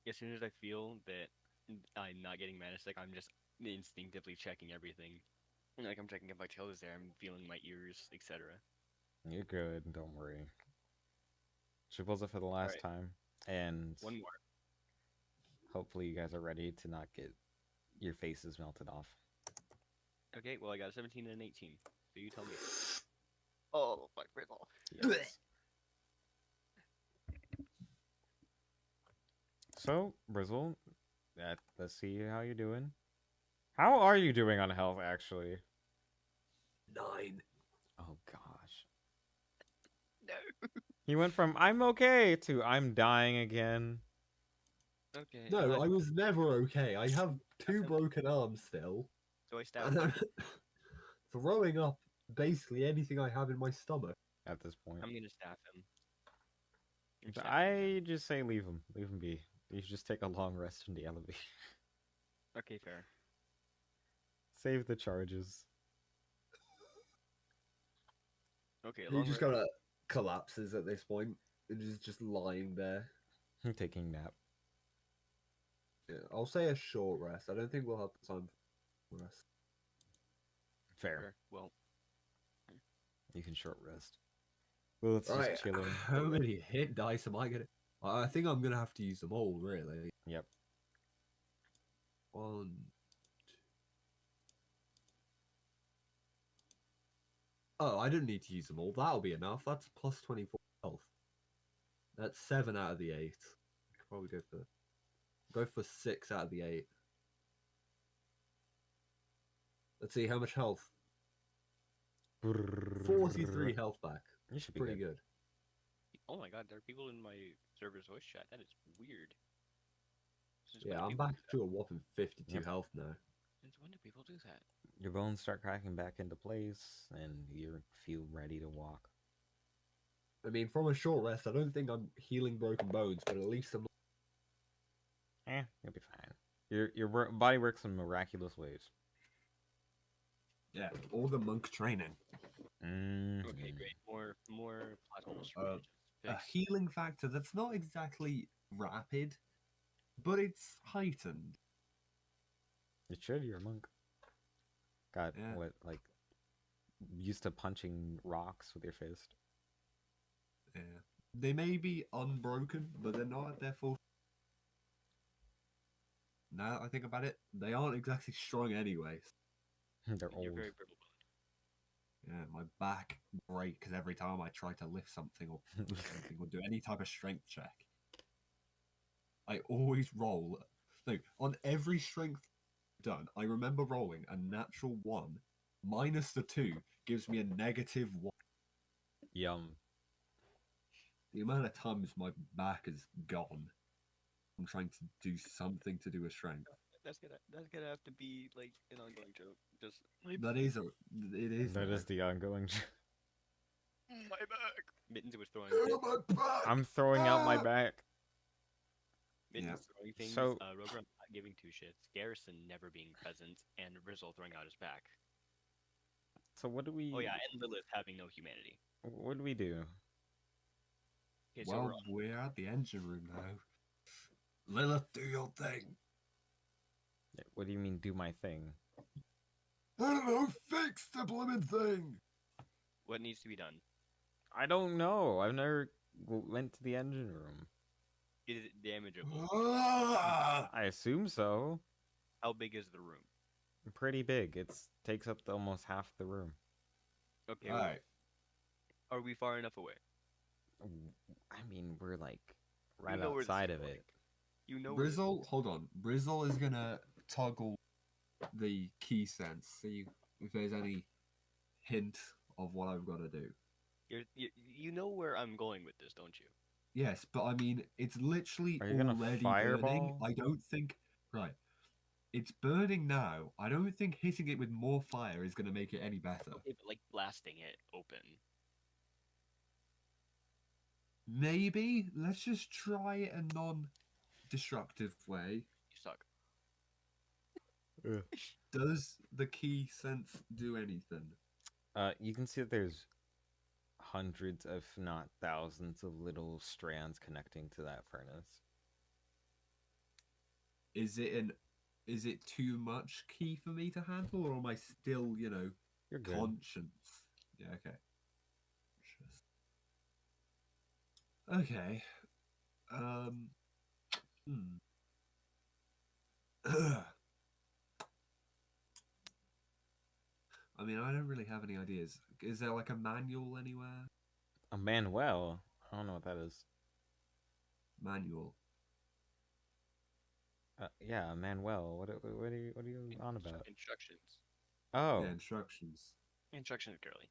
As soon as I feel that I'm not getting mana sick, I'm just instinctively checking everything. Like, I'm checking if my tail is there, I'm feeling my ears, etc. You're good, don't worry. She pulls it for the last time, and One more. hopefully you guys are ready to not get Your face is melted off. Okay, well I got a 17 and an 18. So you tell me. Oh, my Rizzle. Yes. So, Brizzle, let's see how you're doing. How are you doing on health, actually? 9. Oh, gosh. No. He went from I'm okay to I'm dying again. Okay. No, I was never okay. I have 2 him. broken arms still. So I stab And him. I'm throwing up basically anything I have in my stomach. At this point. I'm gonna staff him. I'm So stabbing him. I just say leave him. Leave him be. You should just take a long rest in the elevator. Okay, fair. Save the charges. Okay, He long just rest. kind of collapses at this point and is just lying there. Taking a nap. Yeah, I'll say a short rest. I don't think we'll have time for rest. Fair. Well, You can short rest. Well, it's Right, just chilling. how many hit dice am I gonna? I think I'm gonna have to use them all, really. Yep. 1. Oh, I didn't need to use them all. That'll be enough. That's plus 24 health. That's 7 out of the 8. Could probably go for 6 out of the 8. Let's see how much health. 43 health back. You should be Pretty good. good. oh my God, there are people in my server's voice chat. That is weird. Since Yeah, when do I'm people back do that? to a whopping 52 Yep. health now. Since when do people do that? Your bones start cracking back into place, and you feel ready to walk. I mean, from a short rest, I don't think I'm healing broken bones, but at least I'm. You'll be fine. Your body works in miraculous ways. Yeah, all the monk training. Okay, great. More plot holes for me to just A fix. healing factor that's not exactly rapid, but it's heightened. It should. You're a monk. Got Yeah. what, like, used to punching rocks with your fist. Yeah. They may be unbroken, but they're not at their full. Now that I think about it, they aren't exactly strong anyways. They're And you're old. very brittle boned. Yeah, my back breaks every time I try to lift something or do any type of strength check. I always roll. No, on every strength done, I remember rolling a natural 1 minus the 2 gives me a negative 1. Yum. The amount of times my back is gone, I'm trying to do something to do with strength. That's gonna have to be like an ongoing joke. Just That is it is. That is the ongoing. my back. Mittens was throwing. My back! I'm throwing out my Ah! back. Mittens throwing things. So- Rogram not giving 2 shits. Garrison never being present, and Rizzle throwing out his back. So what do we? Oh yeah, and Lilith having no humanity. What do we do? Okay, so Well, we're at the engine room now. Lilith, do your thing. What do you mean, do my thing? I don't know, fix the blooming thing. what needs to be done? I don't know. I've never went to the engine room. Is it damageable? Ah! I assume so. How big is the room? Pretty big. It's takes up almost half the room. Okay, All well, right. are we far enough away? I mean, we're like right know where this outside is of going. it. You know. where this- Brizzle, hold on. Brizzle is gonna toggle the key sense, see if there's any hint of what I've got to do. You know where I'm going with this, don't you? Yes, but I mean, it's literally Are you gonna already burning. fireball? I don't think. Right. It's burning now. I don't think hitting it with more fire is gonna make it any better. Okay, but like blasting it open. Maybe let's just try it a non-destructive way. You suck. Does the key sense do anything? You can see that there's hundreds, if not thousands, of little strands connecting to that furnace. Is it too much key for me to handle, or am I still, You're good. conscience? Yeah, okay. Okay. Hmm. mean, I don't really have any ideas. Is there like a manual anywhere? A Manuel. I don't know what that is. Manual. Yeah, Manuel. What are you on about? Instructions. Oh, Yeah, instructions. Instructions, girly.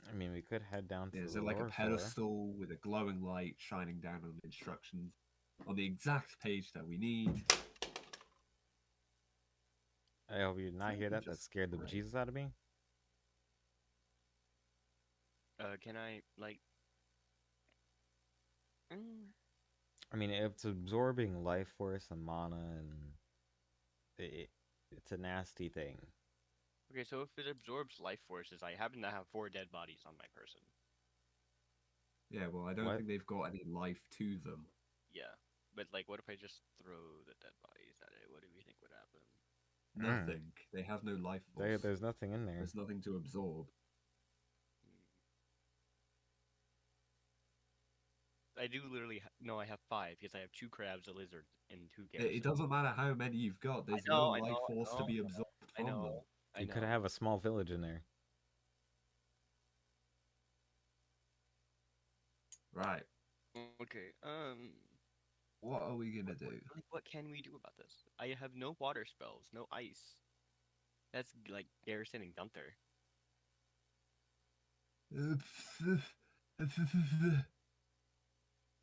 I mean, we could head down to Yeah, is the there like a lower floor. pedestal with a glowing light shining down on the instructions on the exact page that we need? I hope you did not hear that. That Just scared the great. bejesus out of me. Can I like? Mm, I mean, it's absorbing life force and mana, and it's a nasty thing. okay, so if it absorbs life forces, I happen to have 4 dead bodies on my person. Yeah, well, I don't What? think they've got any life to them. Yeah, but like, what if I just throw the dead bodies at it? What do we think would happen? Nothing. They have no life force. There's nothing in there. There's nothing to absorb. I do literally no. I have 5 because I have 2 crabs, a lizard, and 2 It garrisons. doesn't matter how many you've got. There's no life force to be absorbed I from them. know. I You know. could have a small village in there. Right. Okay. What are we gonna do? What can we do about this? I have no water spells, no ice. That's like garrisoning Gunther.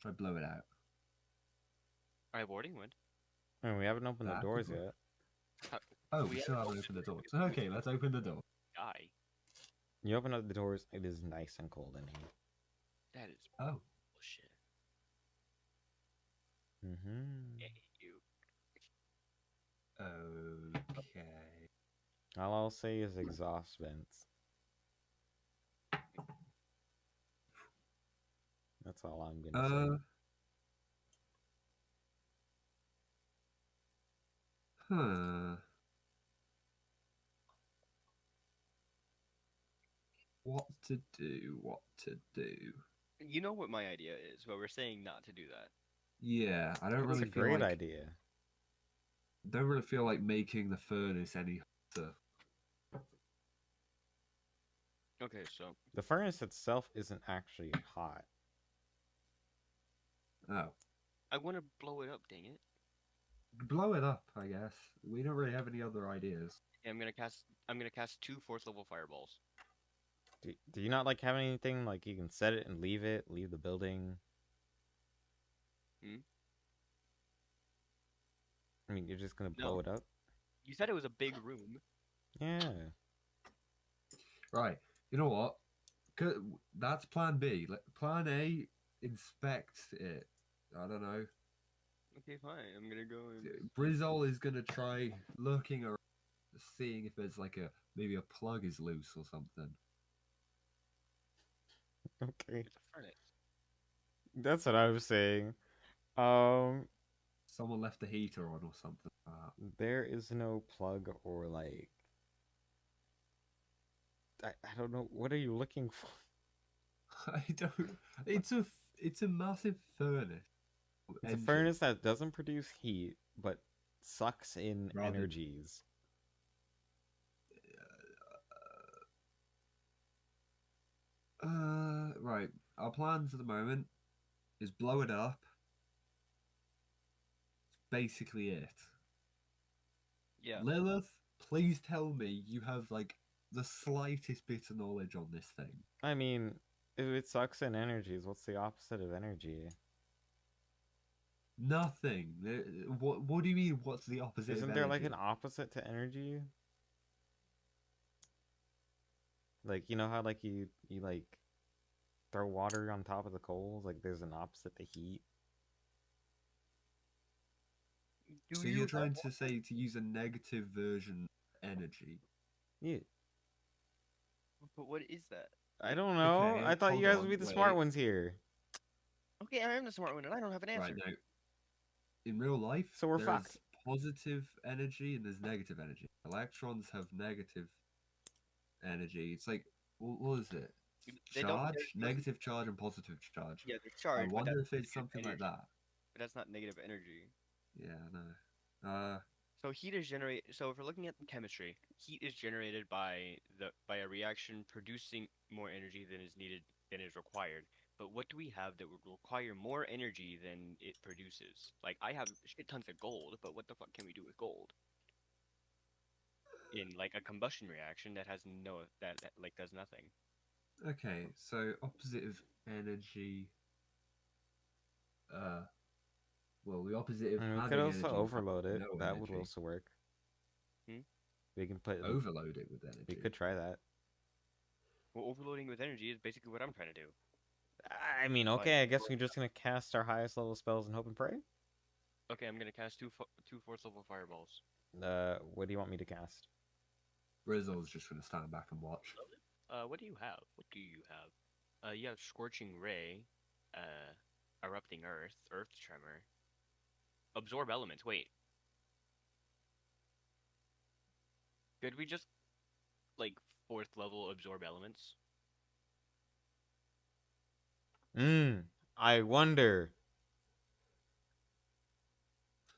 Try blow it out. I have warding wind. I mean, we haven't opened the That doors could work. yet. Oh, We we still haven't haven't opened the opened doors. it. Okay, let's open the door. Die. You open up the doors. It is nice and cold in here. That is Oh. bullshit. Mm-hmm. I hate you. Okay. All I'll say is exhaust vents. That's all I'm gonna say. Huh. What to do? What to do? You know what my idea is, but we're saying not to do that. Yeah, I don't It's really a feel great like idea. don't really feel like making the furnace any hotter. Okay, so The furnace itself isn't actually hot. Oh. I want to blow it up. Dang it! Blow it up, I guess. We don't really have any other ideas. Yeah, I'm gonna cast 2 4th level fireballs. Do you not like having anything like you can set it and leave the building? Hmm? I mean, you're just gonna No. blow it up? You said it was a big room. Yeah. Right. You know what? That's plan B. Plan A, inspect it. I don't know. Okay, fine. I'm gonna go and Brizzle is gonna try looking around, seeing if there's like maybe a plug is loose or something. Okay. it's a furnace. That's what I was saying. Um, Someone left the heater on or something. there is no plug or like I don't know. What are you looking for? I don't. It's a massive furnace. It's a furnace that doesn't produce heat but sucks in Rather- energies. Right. Our plans at the moment is blow it up. It's basically it. Yeah. Lilith, please tell me you have like the slightest bit of knowledge on this thing. I mean, if it sucks in energies, what's the opposite of energy? Nothing. What do you mean? What's the opposite? Isn't of there like energy? an opposite to energy? Like, you know how like you like throw water on top of the coals? Like there's an opposite to heat. So you're trying to say to use a negative version of energy? Yeah. But what is that? I don't know. Okay, I thought you hold guys would on, be the wait. smart ones here. Okay, I am the smart one, and I don't have an answer. Right now, in real life, So we're there's fucked. positive energy and there's negative energy. Electrons have negative energy. It's like, what is it? They don't- Charge, they're- negative charge, and positive charge. Yeah, they're charged. I but wonder that's if it's negative something like energy. that. But that's not negative energy. Yeah, no. So heat is generated. So if we're looking at the chemistry, heat is generated by a reaction producing more energy than is needed than is required. But what do we have that would require more energy than it produces? Like I have shit tons of gold, but what the fuck can we do with gold in like a combustion reaction that has no that like does nothing? Okay, so opposite of energy. Uh, well, the opposite of And we could having also energy would have overload it. no That would energy. also work. Hmm? We can put. Overload it with We energy. could try that. Well, overloading with energy is basically what I'm trying to do. I mean, Like, okay. I guess we're just gonna cast our highest level spells and hope and pray. okay, I'm gonna cast two fourth level fireballs. What do you want me to cast? Grizzle's just gonna stand back and watch. What do you have? What do you have? You have Scorching Ray, Erupting Earth, Earth Tremor, Absorb Elements. Wait, did we just like fourth level Absorb Elements? I wonder.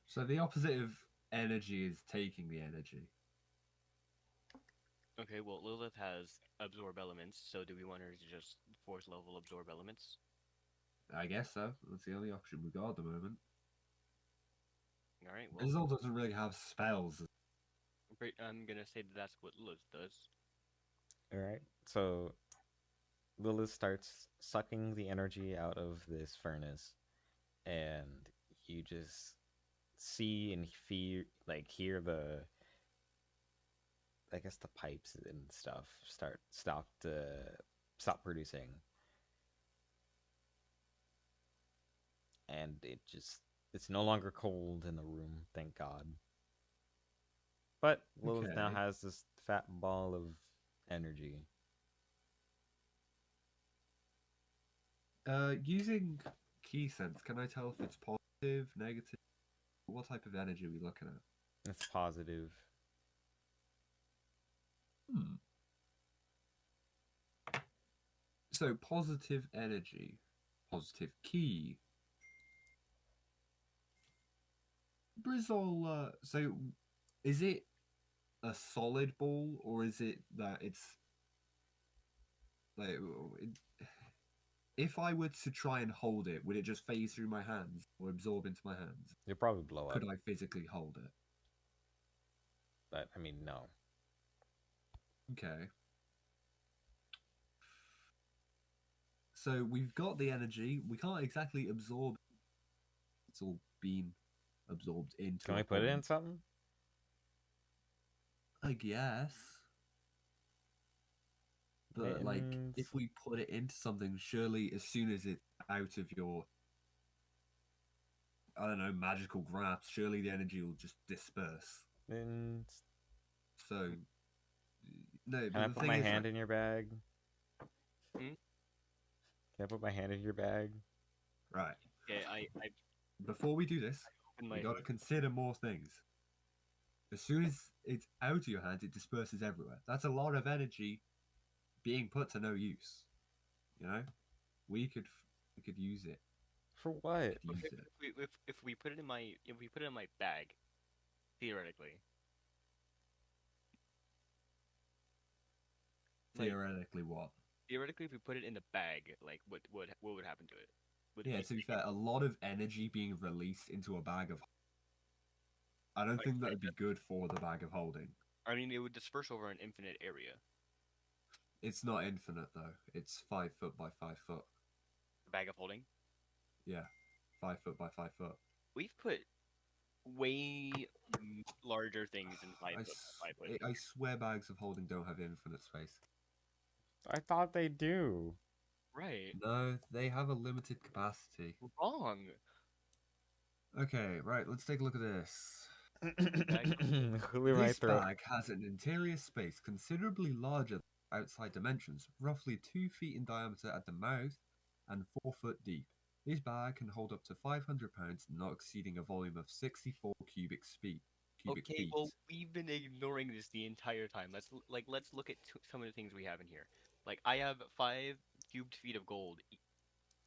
So the opposite of energy is taking the energy. Okay, well Lilith has Absorb Elements, so do we want her to just fourth level Absorb Elements? I guess so. That's the only option we got at the moment. All right, well, Grizzle doesn't really have spells. I'm gonna say that that's what Lilith does. All right. So Lilith starts sucking the energy out of this furnace, and you just see and hear the, I guess, the pipes and stuff stop producing, and it's no longer cold in the room, thank God. But Lilith now Okay. has this fat ball of energy. Using key sense, can I tell if it's positive, negative? What type of energy are we looking at? It's positive. Hmm. So positive energy, positive key. Brizzle, so is it a solid ball or is it that it's like if I were to try and hold it, would it just phase through my hands or absorb into my hands? You'll probably blow up, Could I physically hold it? but I mean, no. Okay. So we've got the energy. We can't exactly absorb. It's all been absorbed into Can we a put it in point. something? I guess. But like, Mittens. if we put it into something, surely as soon as it's out of your, I don't know, magical grasp, surely the energy will just disperse. Mittens. So, no. Can But I the put thing my is, hand right? in your bag? Hmm? Can I put my hand in your bag? Right. Okay, I Before we do this, open we my got to hood. consider more things. As soon as it's out of your hands, it disperses everywhere. That's a lot of energy being put to no use. You know, we could we could use it. For We what? could use Okay, it. if we put it in my bag, theoretically, like Theoretically, what? theoretically, if we put it in the bag, like what would happen to it? Would Yeah. we To be take it? fair, a lot of energy being released into a bag of. I don't Like, think that would be good for the bag of holding. I mean, it would disperse over an infinite area. It's not infinite though. It's 5 foot by 5 foot. The bag of holding. Yeah, 5 foot by 5 foot. We've put way larger things than I, 5 foot s- by 5 foot. I swear bags of holding don't have infinite space. I thought they do. Right. No, they have a limited capacity. Wrong. Okay, right, let's take a look at this. Bag of holding. Clear my This throat. bag has an interior space considerably larger than outside dimensions, roughly 2 feet in diameter at the mouth and 4 foot deep. This bag can hold up to 500 pounds, not exceeding a volume of 64 cubic Okay, feet. well, we've been ignoring this the entire time. Let's look at some of the things we have in here. Like I have 5 cubed feet of gold.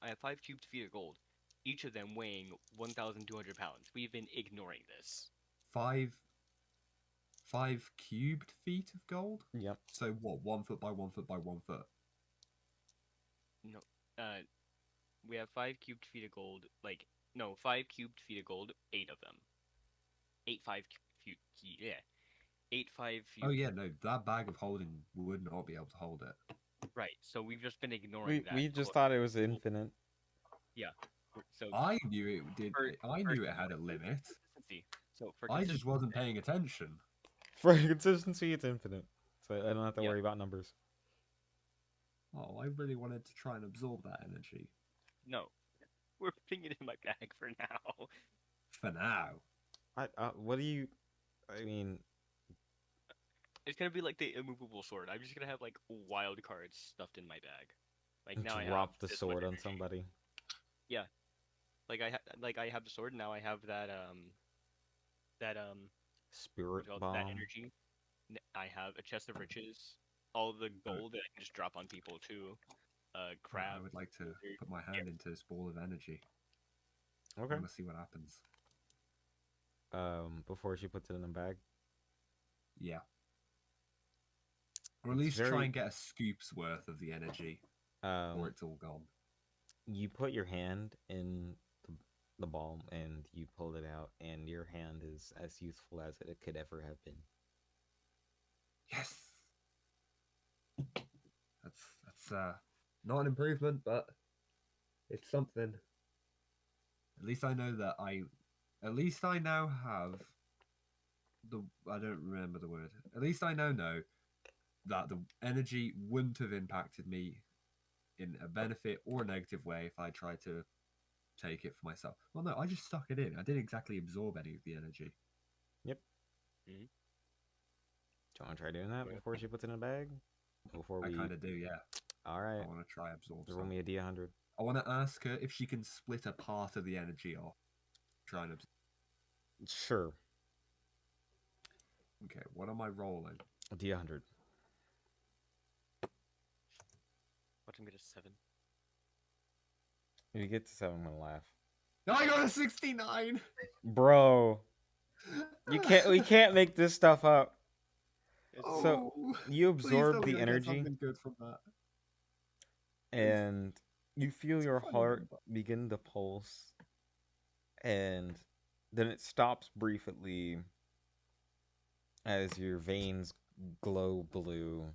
I have 5 cubed feet of gold, each of them weighing 1,200 pounds. We've been ignoring this. Five. 5 cubed feet of gold. Yep. So what? 1 foot by 1 foot by 1 foot. No, we have 5 cubed feet of gold. Like, no, 5 cubed feet of gold. 8 of them. 8 yeah. 8 5 feet. Oh yeah, no, that bag of holding would not be able to hold it. Right. So we've just been ignoring that. We just thought it was infinite. Yeah. So I knew it did. I knew it had a limit. consistency. So for I just consistency, wasn't paying attention. For consistency, it's infinite. So I don't have to Yeah. worry about numbers. Oh, I really wanted to try and absorb that energy. no, we're putting it in my bag for now. For now. What do you? I mean, It's gonna be like the immovable sword. I'm just gonna have like wild cards stuffed in my bag. Like now I have drop the this sword much on energy. somebody. Like I have the sword. Now I have that Spirit that bomb. energy. I have a chest of riches. All the gold that I can just drop on people too. Crab. I would like to lizard. put my hand into this ball of energy. I Okay. want to see what happens. Before she puts it in a bag. Yeah. Or at It's least try very- and get a scoop's worth of the energy, or it's all gone. You put your hand in the ball and you pulled it out, and your hand is as youthful as it could ever have been. Yes. That's not an improvement, but it's something. At least I know that At least I now have the. I don't remember the word. At least I now know that the energy wouldn't have impacted me in a benefit or a negative way if I tried to take it for myself. Well, no, I just stuck it in. I didn't exactly absorb any of the energy. Yep. Mhm. Do you want to try doing that Yeah. before she puts it in a bag? Before I we. kind of do, yeah. All I right. want to try absorb Roll some. me a D100. I want to ask her if she can split a part of the energy off. Try and absorb. Sure. Okay, what am I rolling? A D100. Watch him get a 7. If you get to 7, I'm gonna laugh. I got a 69. Bro, you can't. We can't make this stuff up. So, Oh, You please tell absorb me the I get energy, something good from that. and you feel It's a your funny heart number. begin to pulse, and then it stops briefly as your veins glow blue,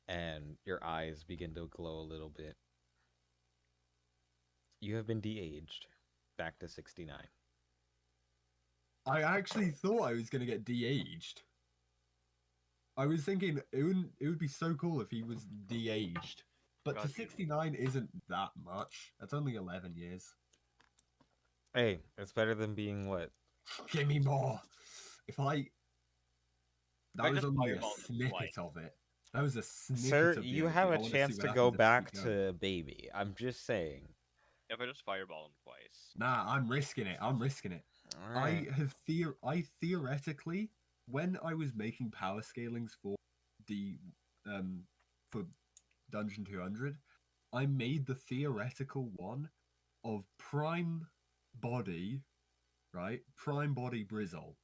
and your eyes begin to glow a little bit. You have been de-aged, back to 69. I actually thought I was gonna get de-aged. I was thinking it would be so cool if he was de-aged. But to God, 69 isn't that much. That's only 11 years. Hey, it's better than being what? Give me more. If I I that was just only a fireballed him snippet twice. of it. That was a snippet Sir, of the you energy. have I a wanna see chance what to happens go if we back keep to going. baby. I'm just saying. If I just fireball him twice. Nah, I'm risking it. I'm risking it. Alright. I theoretically, when I was making power scalings for the for Dungeon 200, I made the theoretical one of prime body, right? Prime body Brizzle.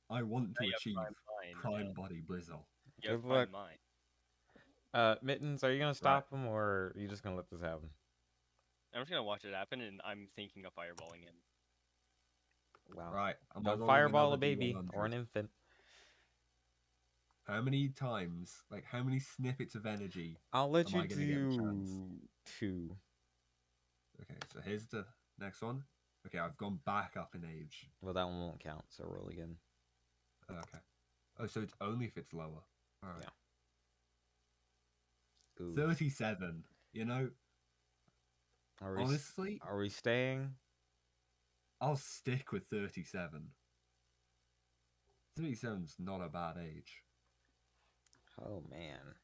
I want to Yeah, achieve prime prime mind, body Brizzle. yeah, Good prime luck. mind. Mittens, are you gonna stop him, or are you just gonna let this happen? I'm just gonna watch it happen, and I'm thinking of fireballing him. Wow. Right. Am I Don't rolling fireball a another baby D100? or an infant. How many times, like how many snippets of energy I'll let am you I gonna get a chance? do 2. Okay, so here's the next one. Okay, I've gone back up in age. Well, that one won't count, so roll again. Okay. Oh, so it's only if it's lower. All right. Ooh. 37. You know, Are we, honestly, are we staying? I'll stick with 37. 37's not a bad age. Oh, man.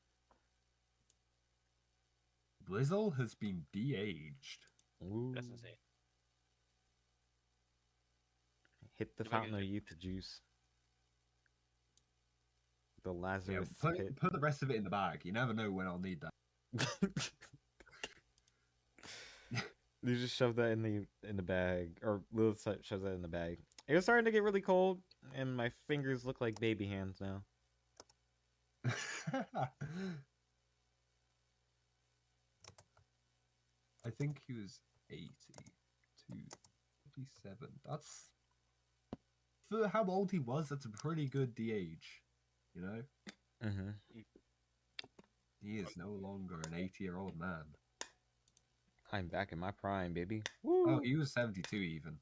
Blizzle has been de-aged. Ooh. That's insane. Hit the If I could fountain of just- youth juice. The Yeah, Lazarus pit. put the rest of it in the bag. You never know when I'll need that. You just shove that in the bag, or Lilith shoves that in the bag. It was starting to get really cold, and my fingers look like baby hands now. I think he was 80 to 47. That's for how old he was. That's a pretty good age, you know. Mm-hmm. He is no longer an 80-year-old man. I'm back in my prime, baby. Oh, Woo! he was 72 even.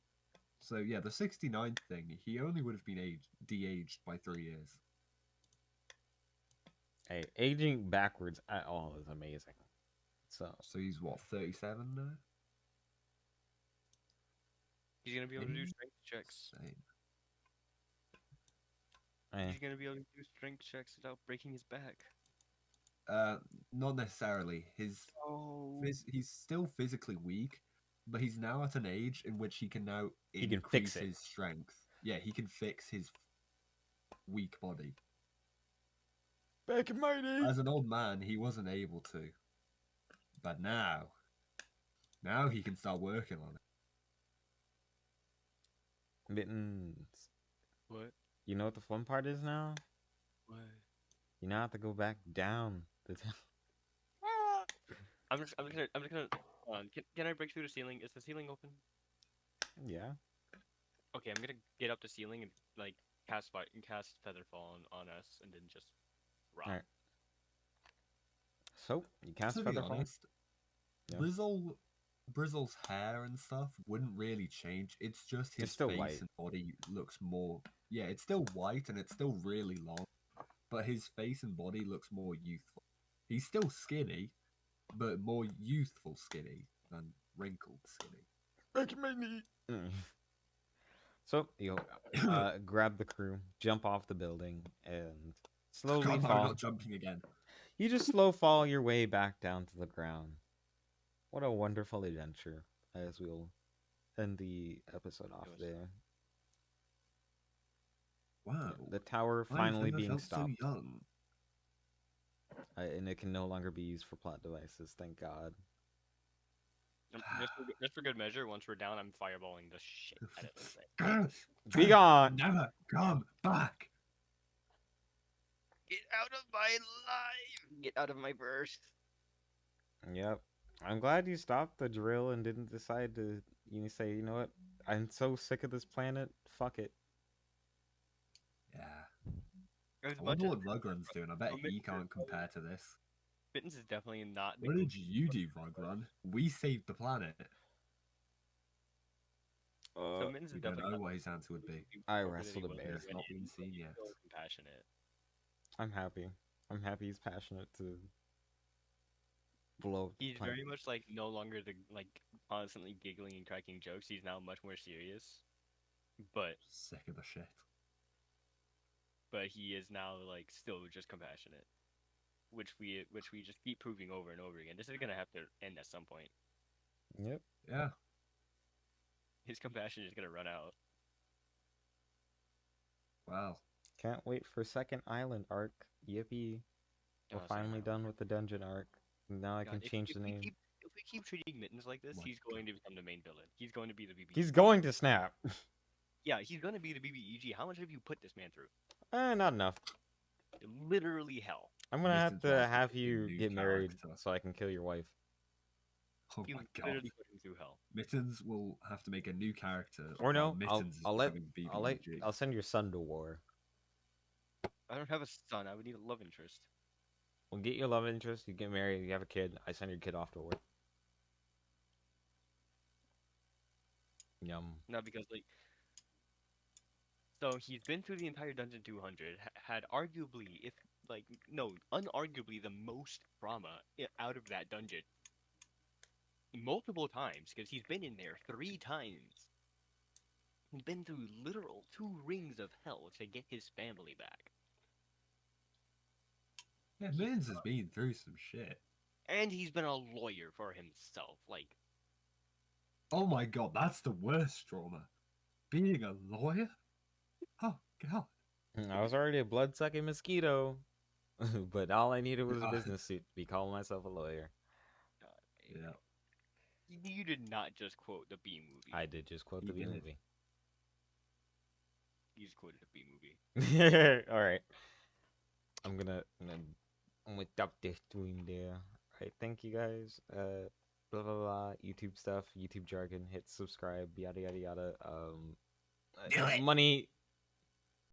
So yeah, the 69th thing, he only would have been de-aged by 3 years. Hey, aging backwards at all is amazing. So So he's what, 37 now? He's gonna be able to do strength checks. Insane. He's gonna be able to do strength checks without breaking his back. Not necessarily. Oh. He's still physically weak, but he's now at an age in which he can now He can fix increase it. his strength. Yeah, he can fix his weak body. Back in my day. As an old man, he wasn't able to. But now he can start working on it. Mittens. What? You know what the fun part is now? What? You now have to go back down the town. I'm just gonna. Can I break through the ceiling? Is the ceiling open? Yeah. Okay, I'm gonna get up the ceiling and like cast Featherfall on us, and then just rock. Alright. So you cast To be Featherfall. honest, Yeah. Brizzle's hair and stuff wouldn't really change. It's just his still face white. and body looks more. Yeah, it's still white and it's still really long, but his face and body looks more youthful. He's still skinny, but more youthful skinny than wrinkled skinny. Back in my knee. So you grab the crew, jump off the building, and slowly God, no, fall. not jumping again. You just slow fall your way back down to the ground. What a wonderful adventure, as we'll end the episode off there. Wow. The tower I've finally never being felt stopped. so young. And it can no longer be used for plot devices, thank God. Just for good measure, once we're down, I'm fireballing the shit out of this thing. Be gone! Never come back! Get out of my life! Get out of my burst! Yep. I'm glad you stopped the drill and didn't decide to say, you know what? I'm so sick of this planet. Fuck it. Yeah. As I much wonder as what Rugrun's doing. I bet he Mittens can't is compare to this. Mittens is definitely not the What did goofy- you do, Rugrun? We saved the planet. So Mittens We is don't definitely know not what his answer would be. I the wrestled a goofy bear. It's not when been seen he's yet. so compassionate. I'm happy. I'm happy he's passionate to blow up the He's planet. very much like no longer the like constantly giggling and cracking jokes. He's now much more serious. But Sick of the shit. he is now like still just compassionate. Which we just keep proving over and over again. This is gonna have to end at some point. Yep. Yeah. His compassion is gonna run out. Wow. Can't wait for second island arc. Yippee. We're Second finally Island done with the dungeon arc. Now I God, can change the name. If we keep treating Mittens like this, My he's going to become the main villain. He's going to be the BB. He's going to snap. Yeah, he's going to be the BBEG. How much have you put this man through? Not enough. Literally hell. I'm gonna have Mittens to will have to have pick a you new get married character. so I can kill your wife. Oh You my god. literally put him through hell. Mittens will have to make a new character. Or no, while Mittens is I'll becoming BBG. I'll send your son to war. I don't have a son. I would need a love interest. We'll get your love interest. You get married. You have a kid. I send your kid off to war. Yum. No, because like, so he's been through the entire Dungeon 200. Had arguably, if like, no, unarguably the most trauma out of that dungeon. Multiple times, because he's been in there 3 times. He's been through literal 2 rings of hell to get his family back. Yeah, Mittens has been through some shit. And he's been a lawyer for himself. Like, Oh my god, that's the worst trauma. Being a lawyer? Oh god. I was already a blood-sucking mosquito, but all I needed was a God. business suit to be calling myself a lawyer. God, Yeah. you did not just quote the B movie. I did just quote He the B did. movie. He's quoted a B movie. All right. I'm gonna stop this stream there. All right. Thank you guys. Blah blah blah. YouTube stuff. YouTube jargon. Hit subscribe. Yada yada yada. Do it. Money